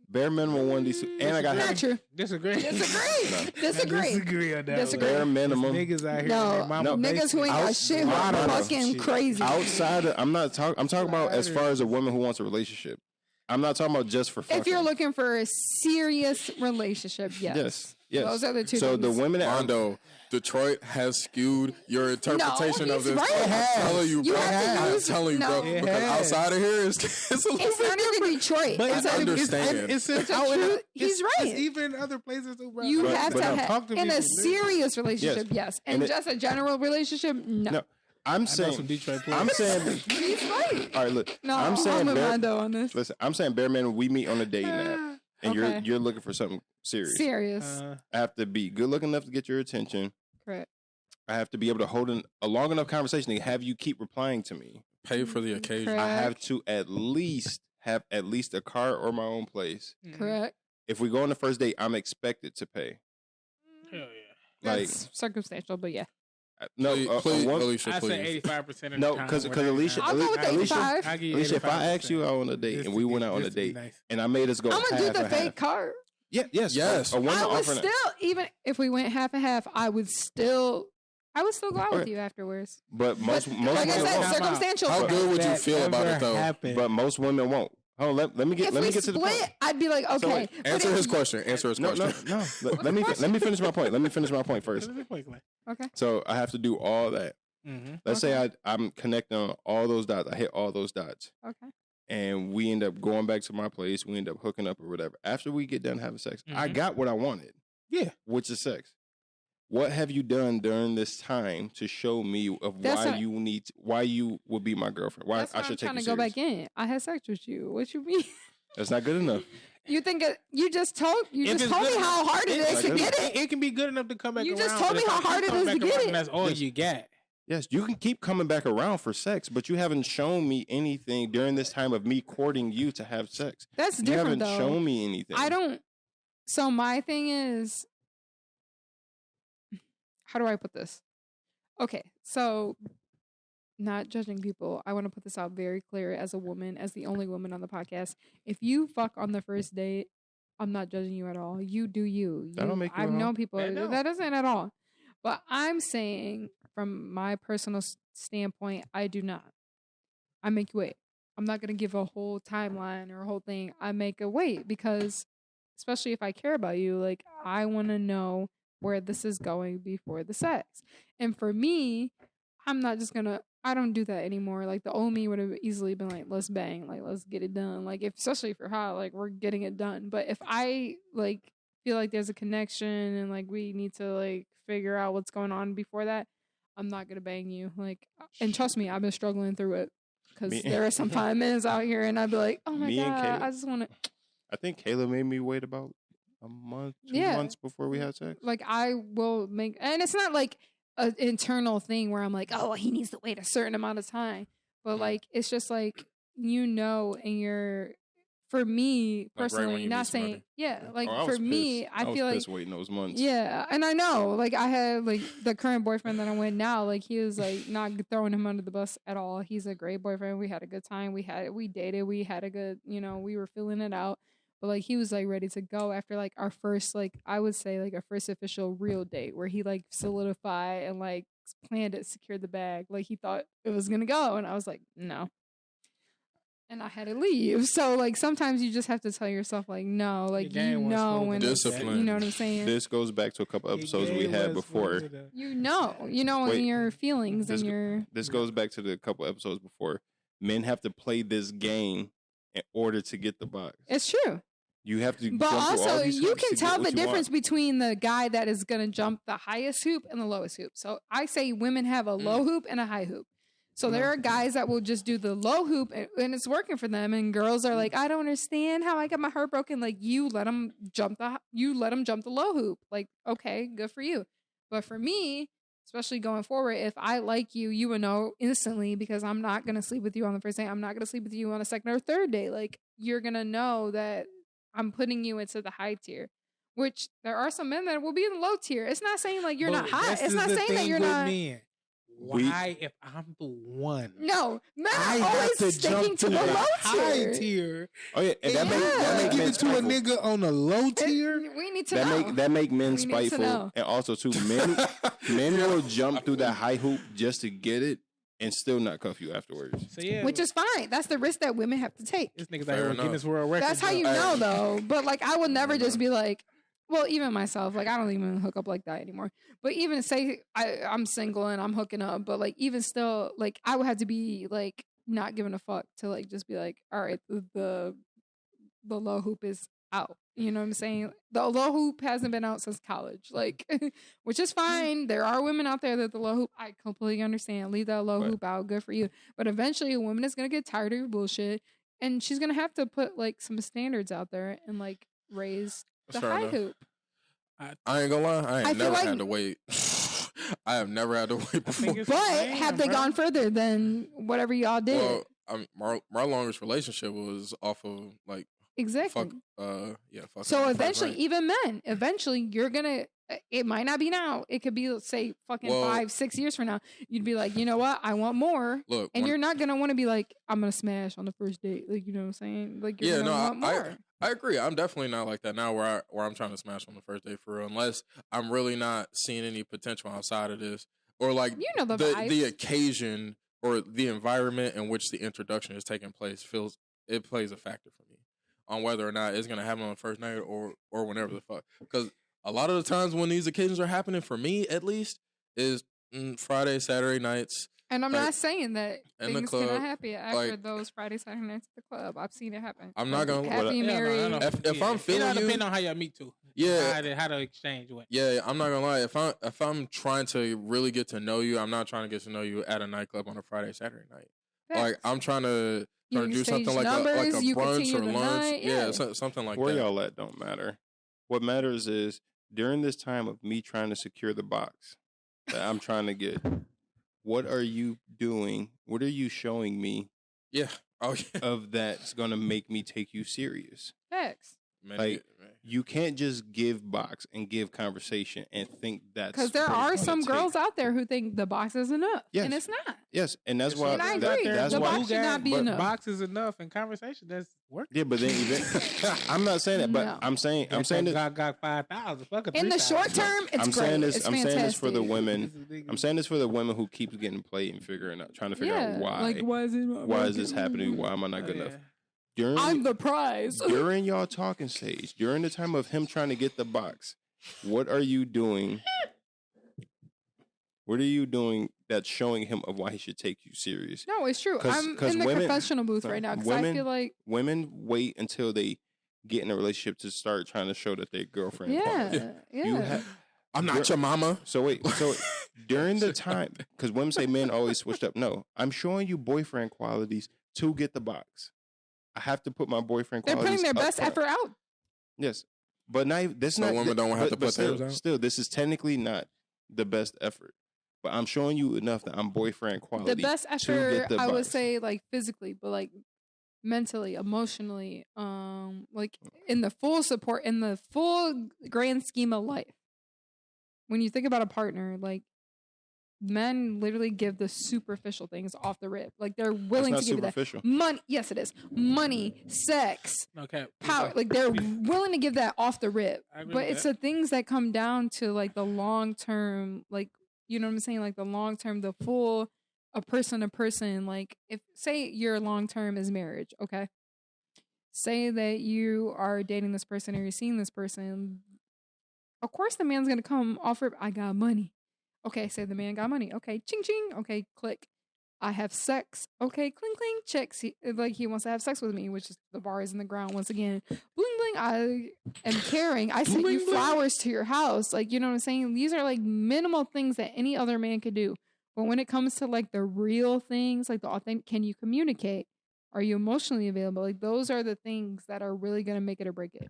Bare minimum one of these two, and I got to Not have true. Disagree. Disagree. No. Disagree. Disagree on that. Disagree. bare minimum. Niggas out here. No, in their mama niggas who ain't basement. got shit who Out- are no, no. fucking Shit. crazy. Outside of, I'm talking about as far as a woman who wants a relationship. I'm not talking about just for fucking. If you're looking for a serious relationship, yes. Yes. Those are the two So things. the women that Mondo, Detroit has skewed your interpretation of he's this. right. I'm telling you, You bro. have to I'm use- telling you, no. bro. It Because has. outside of here, it's a little It's bit not even Detroit. But It's it's not even- understand. It's It's a out in- truth. He's it's right. even other places too, bro. You But- have but to no. have Talk to in a people, serious relationship, yes. And And just a general relationship, no. No, I'm I know some saying. Detroit I'm players. saying. He's right. All right, look. No, I'm I'm saying with bare, Mondo on this. listen. I'm saying bare minimum. We meet on a dating app, and Okay. you're looking for something serious. Serious. I have to be good looking enough to get your attention. Correct. I have to be able to hold a long enough conversation to have you keep replying to me. pay for the occasion. Correct. I have to at least have at least a car or my own place. Correct. If we go on the first date, I'm expected to pay. Hell yeah. Like That's circumstantial, but yeah. no, please, one, Alicia, I say please. 85% of No, the time. 'cause whatever Alicia- time. I'll go with the Alicia- 85. I'll give you Alicia, if I 85%. asked you out on a date Just and to we be- went out on a just to be date nice. and I made us go I'm half gonna do the and fake half. card. Yeah, yes, Yes. A woman I would offering still, even if we went half and half, I would still go out with Okay. you afterwards. but most Like women I said, won't. Time out. circumstantial. How for good me. would you That feel about ever it, though? happened. But most women won't. Hold on, let me get If let me we get to the point. split, I'd be like, okay. wait, but Answer if- his question. Answer his No, question. no, no. Let me finish my point. Let me finish my point first. Okay. So I have to do all that. Mm-hmm. Let's say I'm connecting on all those dots. I hit all those dots, Okay. and we end up going back to my place. We end up hooking up or whatever. After we get done having sex, I Mhm. got what I wanted. Yeah. Which is sex. What have you done during this time to show me of That's why what- why you would be my girlfriend? Why That's I why I'm should take trying you to go serious? back in. I had sex with you. What you mean? That's not good enough. You think you just told If it's me good how enough- hard it is to good get enough. it. It can be good enough to come back You around. just told but me if how I keep hard it coming is to back get around, it. That's all Yes. you got. Yes, you can keep coming back around for sex, but you haven't shown me anything during this time of me courting you to have sex. That's You different haven't though. shown me anything. I don't. So my thing is, how do I put this? Okay, so not judging people. I want to put this out very clear as a woman, as the only woman on the podcast. If you fuck on the first date, I'm not judging you at all. You do you. That don't make you I've wrong. known people I know. that doesn't at all. But I'm saying from my personal standpoint, I do not. I make you wait. I'm not gonna give a whole timeline or a whole thing. I make a wait because, especially if I care about you, like I want to know where this is going before the sex. And for me, I'm not just gonna. I don't do that anymore. Like the old me would have easily been like, "Let's bang, like let's get it done." Like if, especially if you're hot, like we're getting it done. But if I like feel like there's a connection and like we need to like figure out what's going on before that, I'm not gonna bang you. Like, and trust me, I've been struggling through it because there are some 5 minutes out here, and I'd be like, oh my God, I just want to. I think Kayla made me wait about a month, 2 months before we had sex. Like, I will make, and it's not like an internal thing where I'm like, oh, he needs to wait a certain amount of time. But like, it's just like, and you're, for me personally, like not saying, like for me, I feel like waiting those months. Yeah, and I know, like I had like the current boyfriend that I'm with now, like he was like not throwing him under the bus at all. He's a great boyfriend. We had a good time. We dated. We had a good, we were feeling it out. But like he was like ready to go after like our first, like I would say like our first official real date where he like solidified and like planned it, secured the bag. Like he thought it was gonna go, and I was like, no. And I had to leave. So like sometimes you just have to tell yourself like no, like when discipline. You know what I'm saying? This goes back to a couple episodes we had before. In your feelings and your. This goes back to the couple episodes before. Men have to play this game in order to get the box. It's true. You have to. But also, you can tell the difference between the guy that is going to jump the highest hoop and the lowest hoop. So I say women have a low hoop and a high hoop. So there are guys that will just do the low hoop and it's working for them, and girls are like, I don't understand how I got my heart broken. Like you let them jump the low hoop. Like, okay, good for you. But for me, especially going forward, if I like you, you will know instantly because I'm not gonna sleep with you on the first day. I'm not gonna sleep with you on a second or third day. Like you're gonna know that I'm putting you into the high tier. Which there are some men that will be in the low tier. It's not saying like you're not hot. It's not saying that you're not. Men. Why, if I'm the one? No, men are always sticking to the low high tier. Oh yeah, and that make men to a nigga on a low tier. We need to know. That make men spiteful, and also too men will jump through that high hoop just to get it and still not cuff you afterwards. So, yeah, which is fine. That's the risk that women have to take. This nigga's out here on Guinness World Records. That's how you know, though. But like, I would never just be like. Well, even myself, like, I don't even hook up like that anymore. But even say I'm single and I'm hooking up, but, like, even still, like, I would have to be, like, not giving a fuck to, like, just be like, all right, the low hoop is out. You know what I'm saying? The low hoop hasn't been out since college, like, which is fine. There are women out there that the low hoop, I completely understand. Leave that low hoop out. Good for you. But eventually a woman is going to get tired of your bullshit, and she's going to have to put, like, some standards out there and, like, raise the high hoop. I ain't gonna lie. I ain't never had to wait. I have never had to wait before. But have they gone further than whatever y'all did? Well, my longest relationship was off of like exactly. Fuck. So eventually, even men, you're gonna. It might not be now. It could be, let's say, fucking 5-6 years from now. You'd be like, you know what? I want more. Look, and you're not gonna want to be like, I'm gonna smash on the first date. Like, you know what I'm saying? Like, you're gonna want more. I agree. I'm definitely not like that now where I'm trying to smash on the first date for real, unless I'm really not seeing any potential outside of this. Or like the occasion or the environment in which the introduction is taking place plays a factor for me on whether or not it's gonna happen on the first night or whenever the fuck. Because a lot of the times when these occasions are happening, for me at least, is Friday, Saturday nights. And I'm not saying that things cannot happen after those Friday, Saturday nights at the club. I've seen it happen. I'm not gonna happy married. If I'm feeling you, depending on how y'all meet too. Yeah, how the exchange went. Yeah, I'm not gonna lie. If I'm trying to really get to know you, I'm not trying to get to know you at a nightclub on a Friday, Saturday night. Facts. Like I'm trying to do something like a brunch or lunch. Yeah, something like that. Where y'all at don't matter. What matters is during this time of me trying to secure the box that I'm trying to get. What are you doing? What are you showing me? Yeah. Oh, yeah. Of that's going to make me take you serious. Facts. Like, you can't just give box and give conversation and think that's... Because there are some girls out there who think the box is enough. Yes. And it's not. Yes. And that's why... And I agree. The box should not be enough. Box is enough and conversation that's working. Yeah, but then... I'm not saying that, but I'm saying this... got 5,000. In the short term, it's great. I'm saying this for the women. I'm saying this for the women who keep getting played and trying to figure out why. Like, why is this happening? Why am I not good enough? I'm the prize. During y'all talking stage, during the time of him trying to get the box, what are you doing? What are you doing that's showing him of why he should take you serious? No, it's true. I'm in the confessional booth right now because I feel like women wait until they get in a relationship to start trying to show that they're girlfriend. Yeah. I'm not your mama. So wait, during the time, because women say men always switched up. No, I'm showing you boyfriend qualities to get the box. I have to put my boyfriend They're qualities. putting their up best front. effort out. Yes, but not this. So not women don't have to put theirs out? Still, this is technically not the best effort. But I'm showing you enough that I'm boyfriend quality. The best to effort, get the I would box. say, like physically, but like mentally, emotionally, like in the full support, in the full grand scheme of life. When you think about a partner, like men literally give the superficial things off the rip. Like they're willing to That's give not you that superficial. money. Yes, it is money, sex, Okay. power. Like they're willing to give that off the rip. I agree But with it's that. the things that come down to like the long term, like you know what I'm saying, like the long term, the full a person to person. Like if say your long term is marriage, okay. Say that you are dating this person or you're seeing this person. Of course, the man's gonna come offer. I got money. Okay, say the man got money. Okay, ching ching. Okay, click. I have sex. Okay, cling cling. Checks. He wants to have sex with me, which is the bar is in the ground once again. Bling bling. I am caring. I sent you flowers to your house. Like you know what I'm saying. These are like minimal things that any other man could do. But when it comes to like the real things, like the authentic, can you communicate? Are you emotionally available? Like those are the things that are really gonna make it or break it.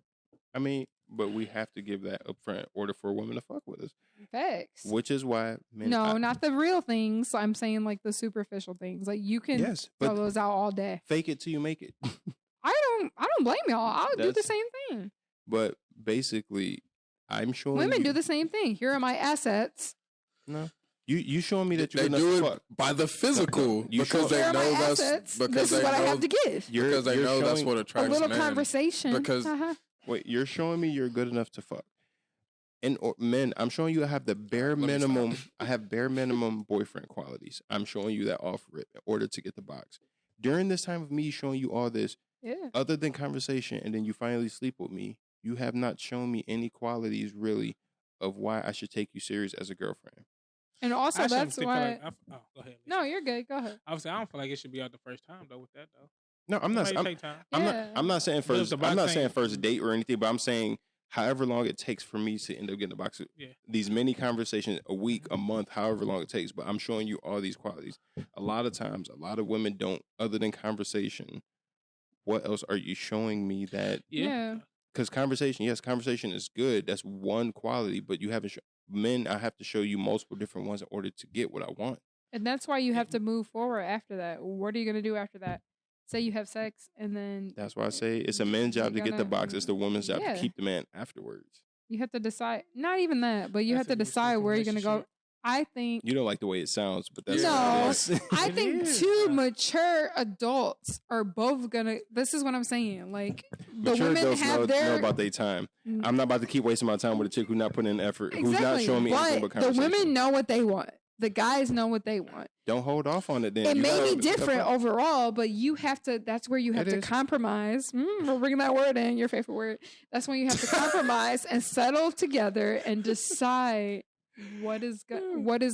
I mean, but we have to give that upfront in order for a woman to fuck with us. Facts. Which is why men. No, not the real things. I'm saying like the superficial things. Like you can Yes, throw but those out all day. fake it till you make it. I don't blame y'all. I'll do the That's- same thing. But basically, I'm showing Women you, do the same thing. Here are my assets. No, you showing me that you're They good do enough to it fuck. by the physical You because show- they Here are my know that's assets. because This they is what I know have to give. because they know that's what A attracts little men. conversation. Because- Uh-huh. Wait, you're showing me you're good enough to fuck. And men, I'm showing you I have the bare Let me minimum. stop. I have bare minimum boyfriend qualities. I'm showing you that off rip in order to get the box. During this time of me showing you all this, Yeah. other than conversation, and then you finally sleep with me, you have not shown me any qualities really of why I should take you serious as a girlfriend. And also I shouldn't that's feel why. like go ahead. No, you're good. Go ahead. Obviously, I don't feel like it should be out the first time though. With that though, No, I'm not. Somebody take time. Yeah. I'm not saying But if first. the I'm box not saying ain't- first date or anything. But I'm saying however long it takes for me to end up getting the box. Yeah. These many conversations, a week, a month, however long it takes. But I'm showing you all these qualities. A lot of times, a lot of women don't. Other than conversation, what else are you showing me that? Yeah. Because conversation, yes, conversation is good. That's one quality. But you haven't. Men, I have to show you multiple different ones in order to get what I want. And that's why you have to move forward after that. What are you gonna do after that? Say you have sex and then That's why I say it's a man's job to get the gonna- box. It's the woman's job Yeah. to keep the man afterwards. you have to decide. Not even that, but you That's have to a decide respectful where you're gonna go. relationship. I think. You don't like the way it sounds, but that's No. what it is. I It think is, two though. mature adults are both gonna. This is what I'm saying. Like the Mature women adults have know their. about their time. I'm not about to keep wasting my time with a chick who's not putting in effort, who's not Exactly, showing me anything but but the conversation. women know what they want. The guys know what they want. Don't hold off on it then. It You may gotta- be different overall, but you have to. That's where you have It to is. compromise. We're bringing that word in, your favorite word. That's when you have to compromise and settle together and decide what is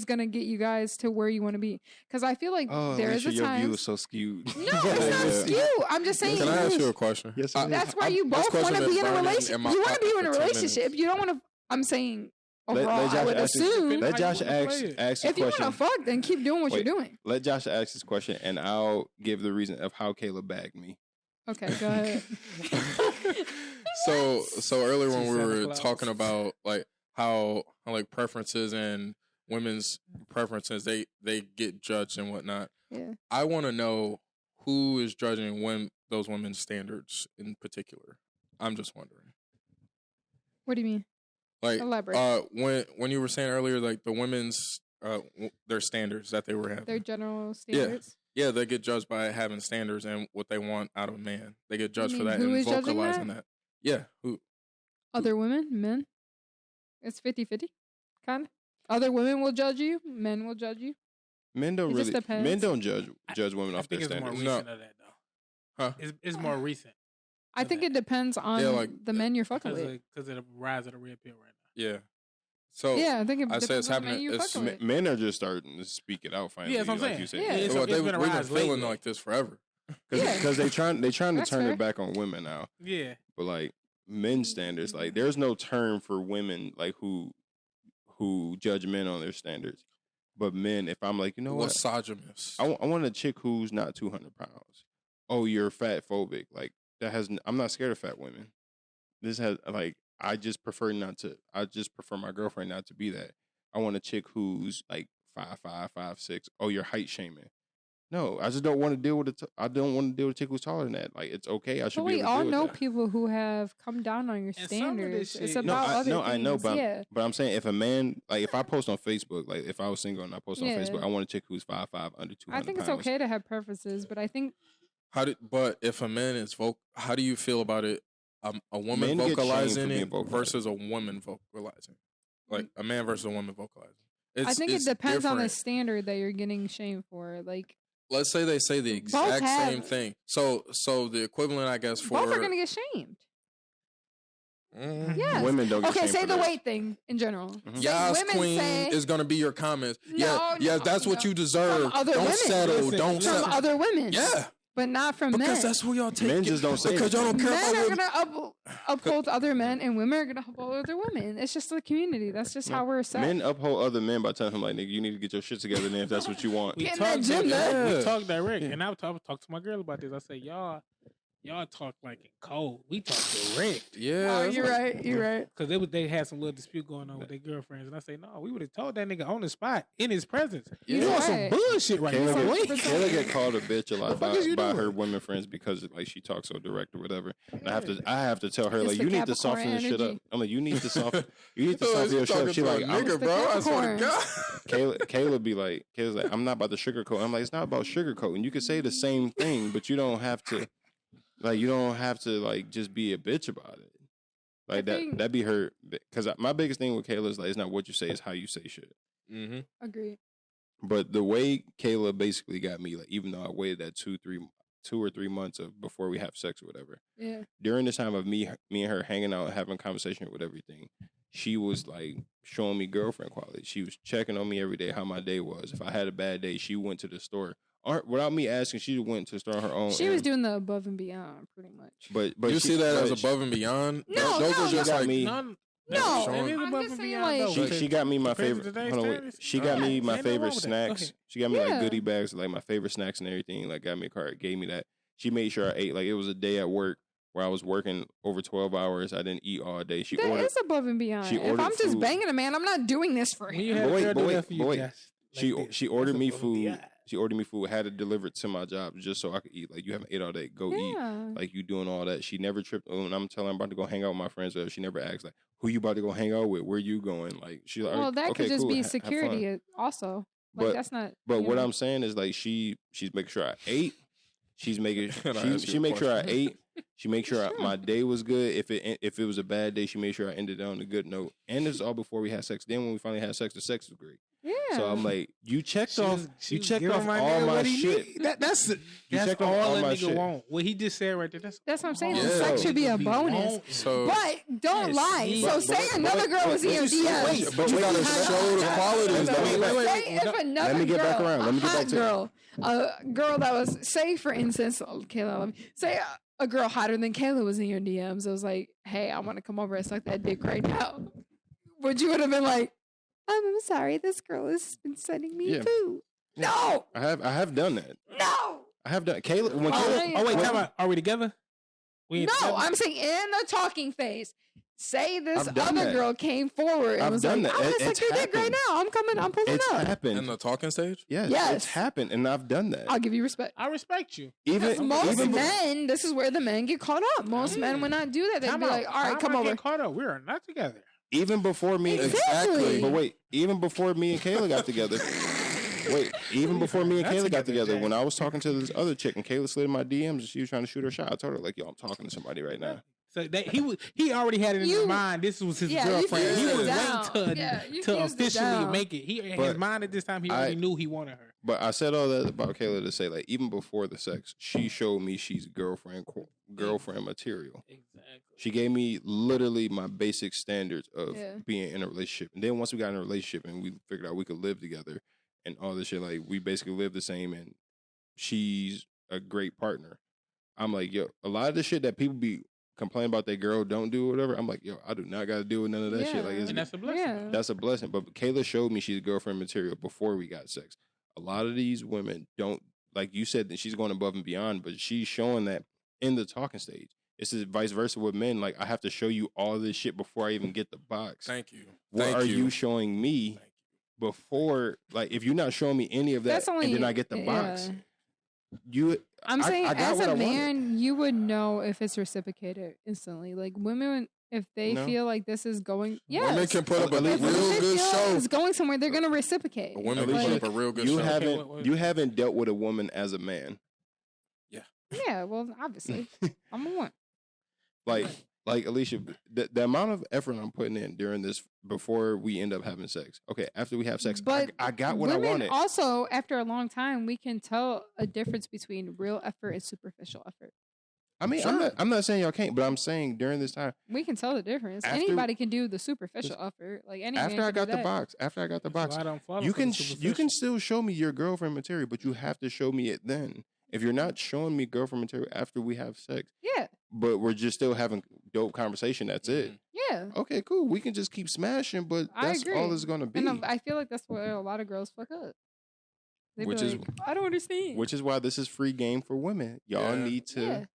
gonna get you guys to where you want to be. Because I feel like Oh, there is Alicia, a your time. view is so skewed. No, it's not skewed. I'm just saying. Can I ask you a question? Yes, it is. That's why I- you this both want question to is be in a burning relationship. in my You want to be pocket in a for 10 relationship. minutes. You don't want to. I'm saying Let overall. Josh I would ask his- assume. Let How Josh you wanna ask play it? this If you want question. to fuck, then keep doing what Wait. you're doing. Let Josh ask this question, and I'll give the reason of how Caleb bagged me. Okay, go ahead. So earlier when we Santa were Claus. talking about like how like preferences and women's preferences they get judged and whatnot. Yeah. I want to know who is judging those women's standards in particular. I'm just wondering. What do you mean? Like Elaborate. when you were saying earlier like the women's their standards that they were having. Their general standards. Yeah, they get judged by having standards and what they want out of a man. They get judged for mean that who and is judging vocalizing that? that. Yeah, who? Other women, men. It's 50-50, kind of. Other women will judge you. Men will judge you. Men don't It just really. depends. Men don't judge women I off their think it's more standards. recent of that though. Huh? It's more recent I think it depends on Yeah, like, the men you're fucking with. because of the rise of the red pill right Yeah. So Yeah, I think it I depends say it's on the men happening- you're it's fucking Men, with. men are just starting to speak it out finally. Yeah, that's what I'm like you saying. said. Yeah. It's well, been a we've been rise feeling lately. like this forever. Yeah. Because they're trying to That's turn fair. it back on women now. now. Yeah, but like men's standards, like there's no term for women like who judge men on their standards. But men, if I'm like, you know what, misogynist. I want a chick who's not 200 pounds. Oh, you're fat phobic. Like I'm not scared of fat women. This has like I just prefer my girlfriend not to be that. I want a chick who's like 5'5", 5'6". Oh, you're height shaming. No, I just don't want to deal with I don't want to deal with a chick who's taller than that. Like it's okay. I should. But be we able to all deal with know that. people who have come down on your And some of this standards. shit- It's No, about other things. I know, but yeah. but I'm saying if a man like if I post on Facebook, like if I was single and I post on Yeah. Facebook, I want a chick who's 5'5", under 200 I think it's pounds. okay to have preferences, but I think But if a man is how do you feel about it? A woman Men get shamed for vocalizing being it versus a woman vocalizing, like a man versus a woman vocalizing. I think it depends on the different. standard that you're getting shamed for. Like Let's say they say the exact have- same thing. So the equivalent, I guess, for both are gonna get shamed. Mm. Yeah. Women don't get Okay, shamed say for the that. weight thing in general. Mhm. Say Yas women queen say is going to be your comments. No, yeah, no, that's what no. you deserve. From other Don't women. settle. Listen, Don't listen. from settle. other women. Yeah, But not from because men. that's who y'all take. Men it. just don't say because y'all don't care Men about are women. gonna uphold other men, and women are gonna uphold other women. It's just the community. That's just how we're set. Men uphold other men by telling him like, nigga, you need to get your shit together. Then if that's what you want, We Get in talk that gym, direct. man. We talk direct, Yeah. and I talk to my girl about this. I say, y'all talk like in code. We talk direct. Yeah, Oh, that's you're what- right. You're right. Because they had some little dispute going on with their girlfriends. And I say, no, we would have told that nigga on the spot, in his presence. You Yeah. doing Right. some bullshit right now. Kayla get called a bitch a lot The fuck is you by doing? her women friends because like she talks so direct or whatever. And I have to tell her It's like the you need to Capricorn soften your shit up. energy. I'm like you need to soften Oh, your you shit up. talking She to a like nigga, the bro. I swear to Capricorn. God. Kayla's like I'm not about to sugarcoat. I'm like it's not about sugarcoating. You can say the same thing, but you don't have to like just be a bitch about it. Like that'd be her because my biggest thing with Kayla is like it's not what you say, it's how you say shit. Mm-hmm. Agreed. But the way Kayla basically got me, like even though I waited that 2 or 3 months of before we have sex or whatever, Yeah. during this time of me and her hanging out, having a conversation with everything, she was like showing me girlfriend quality. She was checking on me every day how my day was. If I had a bad day, she went to the store. Without me asking, she went to the store on her own. She was doing the above and beyond, pretty much. But You see that as but above and beyond? No, Those no, are just no. like me. None, No, that is I'm above just and saying, beyond, like- though. She got me my Compared to favorite. today's Hold on, wait. standards? She got me Alright, my ain't nothing favorite wrong with that. Go snacks. ahead. She got me like Yeah. goodie bags, like my favorite snacks and everything. Like got me a card, gave me that. She made sure I ate. Like it was a day at work where I was working over 12 hours. I didn't eat all day. She That ordered. is above and beyond. she If ordered I'm just food. banging a man, I'm not doing this for When you him. had a But wait, girl but do wait, that for you, but wait. Josh, She like this, she ordered that's me above and food. beyond. She ordered me food. Had it delivered to my job just so I could eat. Like you haven't ate all day. Go eat. Yeah. Like you doing all that. She never tripped. When I'm telling her I'm about to go hang out with my friends, she never asked like, "Who you about to go hang out with? Where you going?" Like she's like, Well, that okay, could just cool, be have fun." security also. Like But- that's not. But you what know. I'm saying is like she's making sure I ate. She's making Can I ask she you a make sure I question? ate. She make sure my day was good. If it was a bad day, she made sure I ended it on a good note. And this is all before we had sex. Then when we finally had sex, the sex was great. Yeah. So I'm like, you checked off. She You was checked giving off my all nigga my what he shit. need. That's checked off all all that my nigga shit. want. What he just said right there. That's That's what I'm saying. all The sex that should be a nigga bonus. want. So But don't Yes, lie. see? So But- say another girl was in your DMs. but you gotta show the qualities. Wait, though. wait, Say if another Let me get girl, back around. Let me a get back hot to- girl, a girl that was, say for instance, Kayla, let me say a girl hotter than Kayla was in your DMs. It was like, hey, I want to come over and suck that dick right now. Would you would have been like, I'm sorry, this girl has been sending me Yeah. food. No, I have done that. no, I have done. Kayla, when Oh, Kayla, Oh wait, when- time out. Are we together? We ain't no. together? I'm saying in the talking phase. Say this I've done other that. girl came forward and I've was done like, that. I'm gonna It's suck your dick right happened. now. I'm coming. I'm pulling it's up. happened. in the talking stage. Yes, Yes. it's happened, and I've done that. I'll give you respect. I respect you. Because most even men, this is where the men get caught up. Most men would not do that. They'd Time be out. like, all right, Time come out, over. Get caught up. We are not together. even before me, Exactly. But wait, even before me and Kayla got together. Wait, even before me and That's Kayla got together, together, Jay. when I was talking to this other chick and Kayla slid in my DMs and she was trying to shoot her shot, I told her like, "Yo, I'm talking to somebody right now." So that he already had it in You- his mind. This was his Yeah, you girlfriend. fused He it was down. waiting Yeah, you to fused it officially down. make it. He in his But mind at this time. He already knew he wanted her. But I said all that about Kayla to say like, even before the sex, she showed me she's girlfriend material. Exactly. She gave me literally my basic standards of Yeah. being in a relationship. And then once we got in a relationship and we figured out we could live together and all this shit, like we basically live the same and she's a great partner. I'm like, yo, a lot of the shit that people be complain about their girl don't do whatever, I'm like, yo, I do not got to deal with none of that shit. Like, And that's a blessing. Yeah. that's a blessing. But Kayla showed me she's girlfriend material before we got sex. A lot of these women don't, like you said, that she's going above and beyond, but she's showing that in the talking stage. It's vice versa with men. Like, I have to show you all this shit before I even get the box. Thank you. What are you showing me before? Like, if you're not showing me any of that, and then I get the box, I'm saying, I got as what a I man, wanted. you would know if it's reciprocated instantly. Like, women, if they feel like this is going, women can put up a real if good they feel show. it's going somewhere, they're gonna reciprocate. Women can put up a real good You show. you haven't dealt with a woman as a man. Yeah, well, obviously, I'm a one. Like Alicia, the amount of effort I'm putting in during this before we end up having sex. Okay, after we have sex, But I got what I women wanted. also, after a long time, we can tell a difference between real effort and superficial effort. I mean, I'm not saying y'all can't, but I'm saying during this time, We can tell the difference. After- Anybody can do the superficial effort. Like any man after I can got do the that. box, I don't follow you for the can superficial. still show me your girlfriend material, but you have to show me it then. If you're not showing me girlfriend material after we have sex, Yeah, but we're just still having dope conversation, that's it. yeah. Okay, cool. We can just keep smashing, but I that's agree. all it's gonna be. And I feel like that's where a lot of girls fuck up. They Which be is- like, I don't understand. Which is why this is free game for women. Y'all Yeah. need to. Yeah.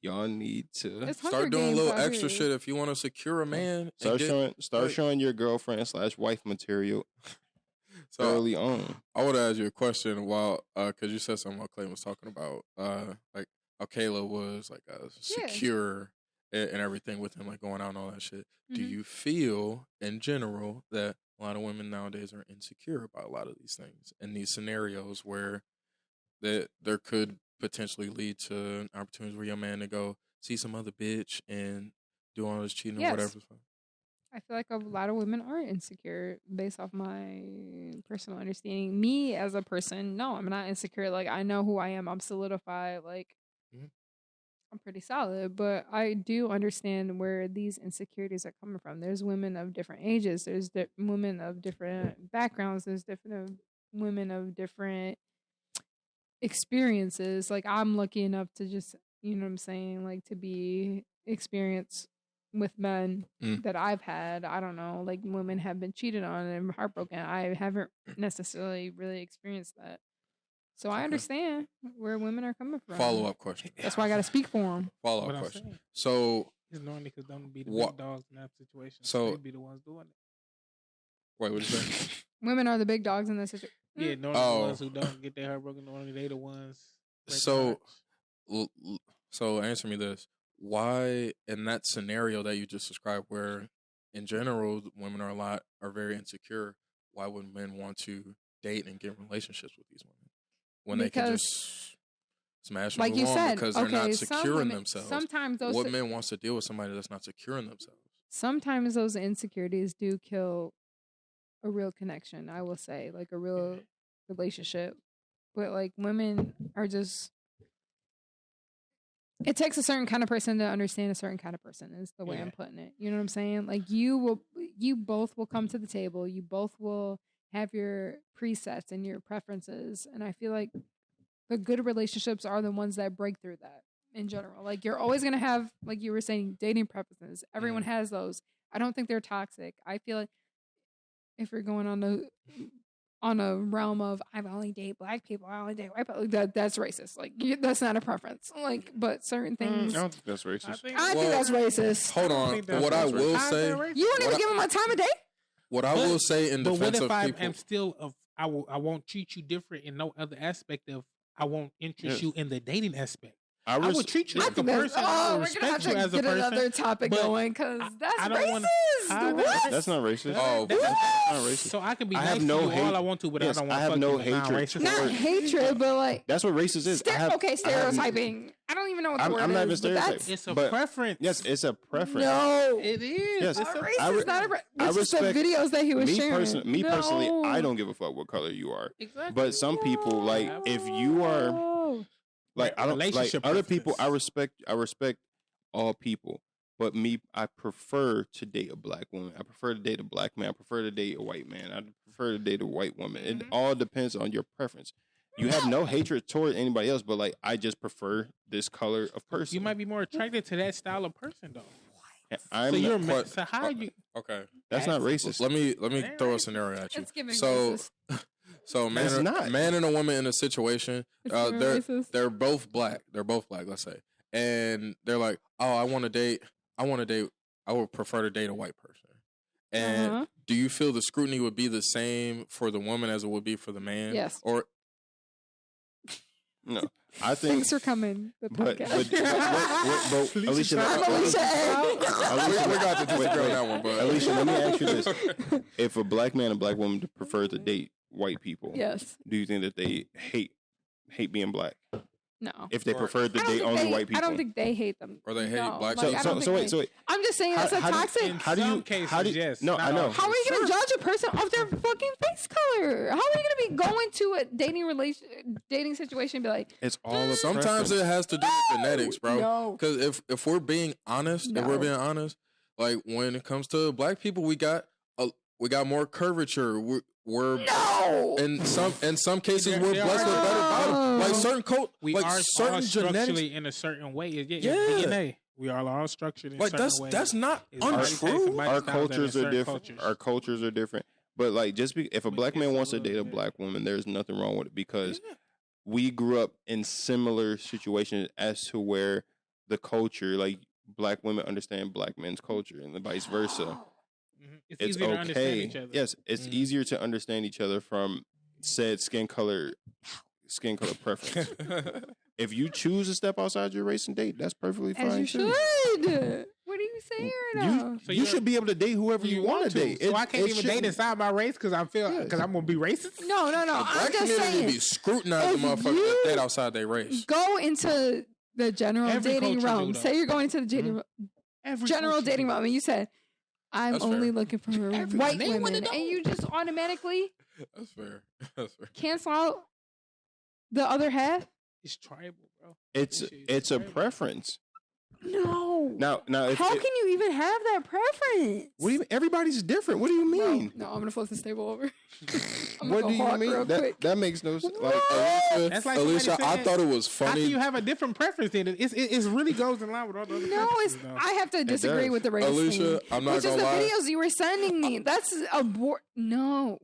Y'all need to It's Hunger Start doing a Games little out extra here. shit if you want to secure a man. start showing your girlfriend / wife material So early on. I would ask you a question while, because you said something while Clayton was talking about, like how Kayla was like secure and everything with him, like going out and all that shit. Do Mhm. you feel, in general, that a lot of women nowadays are insecure about a lot of these things and these scenarios where that there could potentially lead to opportunities where your man to go see some other bitch and do all this cheating Yes. or whatever? I feel like a lot of women are insecure based off my personal understanding. Me as a person, no, I'm not insecure. Like, I know who I am. I'm solidified. Like, Mhm. I'm pretty solid. But I do understand where these insecurities are coming from. There's women of different ages. There's women of different backgrounds. There's different women of different experiences. Like, I'm lucky enough to just, you know what I'm saying, like, to be experienced with men that I've had. I don't know, like, women have been cheated on and heartbroken. I haven't necessarily really experienced that. So I understand where women are coming from. Follow-up question. That's why I got to speak for them. Follow-up What I'm question. saying. So, It's knowing niggas don't be the What- big dogs in that situation. So- they be the ones doing it. wait, what did you say? Women are the big dogs in this situation. Yeah, knowing Oh. the ones who don't get their heart broken, knowing they the ones. breaking So- hearts. So answer me this. Why, in that scenario that you just described, where in general women are very insecure, why would men want to date and get in relationships with these women when they can Because, just smash them like you along said, because they're not some securing women- themselves? Sometimes those What man wants to deal with somebody that's not securing themselves? sometimes those insecurities do kill a real connection, I will say, like a real relationship. But like, women are just, it takes a certain kind of person to understand a certain kind of person, is the way I'm putting it. You know what I'm saying? Like, you both will come to the table, you both will have your presets and your preferences, and I feel like the good relationships are the ones that break through that. In general, like, you're always gonna have, like you were saying, dating preferences. Everyone has those. I don't think they're toxic. I feel like if you're going on a realm of I only date black people, I only date white people, that's racist. Like, that's not a preference. Like, but certain I things, don't think that's racist. I think that's racist. Hold on. think that's What I racist. will How's say, that racist? You won't even What give them a time of day. what I will say in But what defense if of I people, am still I won't treat you different in no other aspect of I won't interest Yes. you in the dating aspect. I I res- would treat you I like a think that's, person. I would we're gonna have respect you to as a get person. another topic but going, because that's I don't racist. wanna- How What? that- That's not racist. Oh, That's not racist. So I can be I nice have to no you hate- all I want to, but Yes, I don't I want have to fuck no you. hatred Not toward- hatred, but like, That's what racist is. okay, stereotyping. I don't even know what the word I'm not even is, but that's stereotyping. It's a But- preference. Yes, it's a preference. no. It is. Yes. It's a Racist, I re- not a I it's just the respect- videos that he was Me, sharing. personally, No. I don't give a fuck what color you are. Exactly. But some people, like, if you are, No. like, I don't like Relationship other people. I preference. respect all people. But me, I prefer to date a black woman. I prefer to date a black man. I prefer to date a white man. I prefer to date a white woman. It all depends on your preference. You have no hatred toward anybody else, but like I just prefer this color of person. You might be more attracted to that style of person though. I'm so you're not, so how are you? Okay, that's not racist. Let me throw a scenario at you. It's giving So, racist. so man and a woman in a situation, they're both black. They're both black, let's say, and they're like, oh, I would prefer to date a white person. And do you feel the scrutiny would be the same for the woman as it would be for the man? Yes. Or no, I think. Thanks for coming. But Alicia, we got to disagree on that one. But Alicia, let me ask you this: if a black man and black woman prefer to date white people, yes, do you think that they hate being black? No. If they prefer to date only white people, I don't think they hate them. Or they hate black people. So wait. I'm just saying that's a toxic. How do you? Yes. No, I know. How are you going to judge a person off their fucking face color? How are you going to be going to a dating situation and be like? It's all. Sometimes it has to do with genetics, bro. No. Because if we're being honest, like when it comes to black people, we got more curvature. We're in some cases we're blessed with better bottom. Like certain we are certain structurally in a certain way. Yeah. DNA. We are all structured in a certain way. That's not untrue. Our cultures are different. Our cultures are different. But like, if a black man wants to date a black woman, there's nothing wrong with it because we grew up in similar situations as to where the culture, like black women understand black men's culture and vice versa. It's easier to understand each other. Yes, it's easier to understand each other from said skin color preference. If you choose to step outside your race and date, that's perfectly fine. As you should. What are you saying right now? You should be able to date whoever you want to date. So I can't even date inside my race because I'm going to be racist? No. I'm just saying. Be scrutinizing motherfuckers that date outside their race. Go into the general dating realm. Say you're going to the general dating realm, and you said, I'm only looking for white women, and you just automatically cancel out the other half. It's tribal, bro. It's a preference. No. Now, how can you even have that preference? What do you mean? Everybody's different. What do you mean? No, I'm gonna flip this table over. What do you mean? That makes no sense. Like, Alicia, I thought it was funny. How can you have a different preference in it? It really goes in line with all the other preferences. I have to disagree with the race Alicia, thing. I'm not gonna lie. Which is the videos you were sending me. That's no.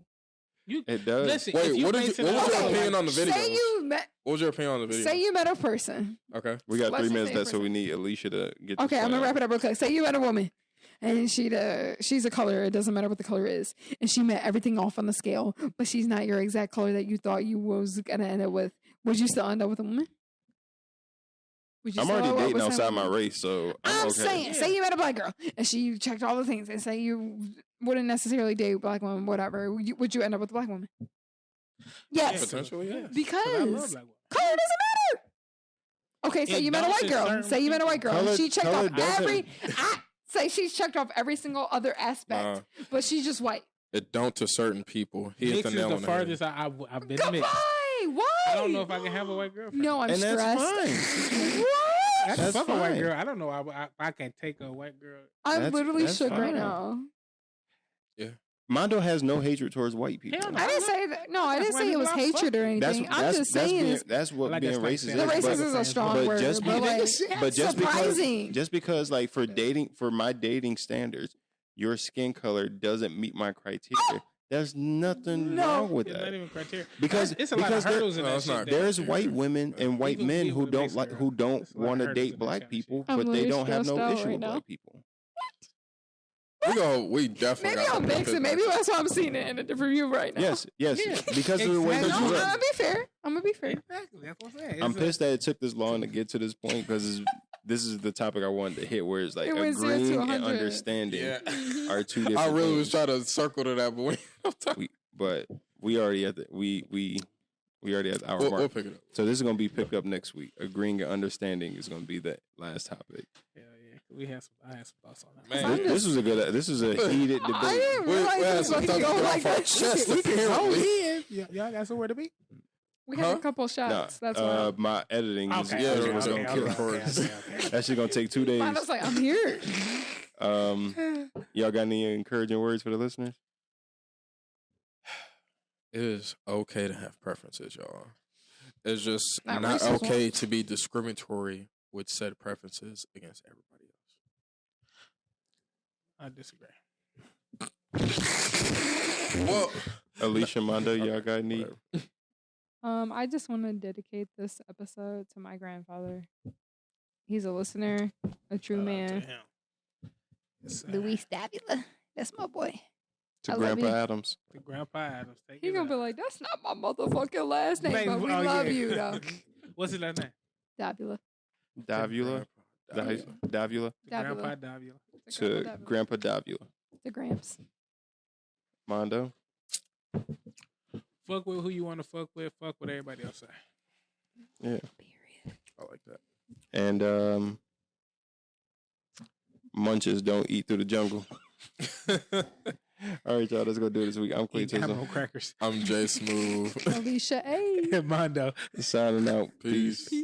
It does. Listen, wait, what was your opinion on the video? What was your opinion on the video? Say you met a person. Okay. We got 3 minutes left, so we need Alicia to get this. Okay, I'm going to wrap it up real quick. Say you met a woman, and she's a color. It doesn't matter what the color is. And she met everything off on the scale, but she's not your exact color that you thought you was going to end up with. Would you still end up with a woman? I'm already dating outside my race, so I'm okay. Saying, say you met a black girl, and she checked all the things, and say you wouldn't necessarily date a black woman, whatever. Would you end up with a black woman? Yes. Potentially, yes. Because color doesn't matter. Okay, say you met a white girl. Say you met a white girl. She checked off she's checked off every single other aspect, but she's just white. It don't to certain people. Mix is the farthest I've been mixed. Why? I don't know if I can have a white girlfriend. No, I'm stressed. That's fine. What? I can fuck a white girl. I don't know I can take a white girl. I'm literally shook right now. Yeah. Mondo has no hatred towards white people. I didn't say that. No, I didn't say it was hatred or anything. I'm just saying that's what being racist is. The racist is a strong word, but just because like for my dating standards, your skin color doesn't meet my criteria. There's nothing wrong with that. Not even criteria. Because it's a lot of hurdles in that shit. There's white women and white men who don't want to date black people, but they don't have no issue with black people. We definitely. Maybe I'm mixing. Maybe that's why I'm seeing it in a different view right now. Yes, because of the way. I'm gonna be fair. Exactly. That's what I'm saying. I'm pissed that it took this long to get to this point because this is the topic I wanted to hit, where it's like agreeing and understanding are two different. I really things. was trying to circle to that, but we already at the we already at our mark. We'll pick it up. So this is gonna be picked up next week. Agreeing and understanding is gonna be the last topic. Yeah. I had some thoughts on that. Man, this was a heated debate. I didn't realize this was going to go like that. Y'all got somewhere to be? We had a couple shots. That's why. My editing is okay. gonna kill us. That's just gonna take 2 days. I was like, I'm here. Y'all got any encouraging words for the listeners? It is okay to have preferences, y'all. it's just Not not racist okay ones. to be discriminatory with said preferences against everybody I disagree. else. Well, Alicia, Mondo, y'all Okay, got any? whatever. I just want to dedicate this episode to my grandfather. He's a listener, a true Shout out to man. him. Yes, sir. Luis Davila. That's my boy. To I love Grandpa you. Adams. To Grandpa Adams. Take He it gonna up. be like, that's not my motherfucking last name, but we Oh, love yeah. you though. What's his last name? Davila. Davula. Davula. Davula. Grandpa Davila. Davila. To Grandpa Davula. The Gramps. Mondo. Fuck with who you want to fuck with. Fuck what everybody else say. Yeah. Period. I like that. And Munches don't eat through the jungle. All right, y'all. Let's go do it this week. I'm Eat Clayton. Ammo crackers. I'm Jay Smooth. Alicia A. Mondo. Signing out. Peace. Peace.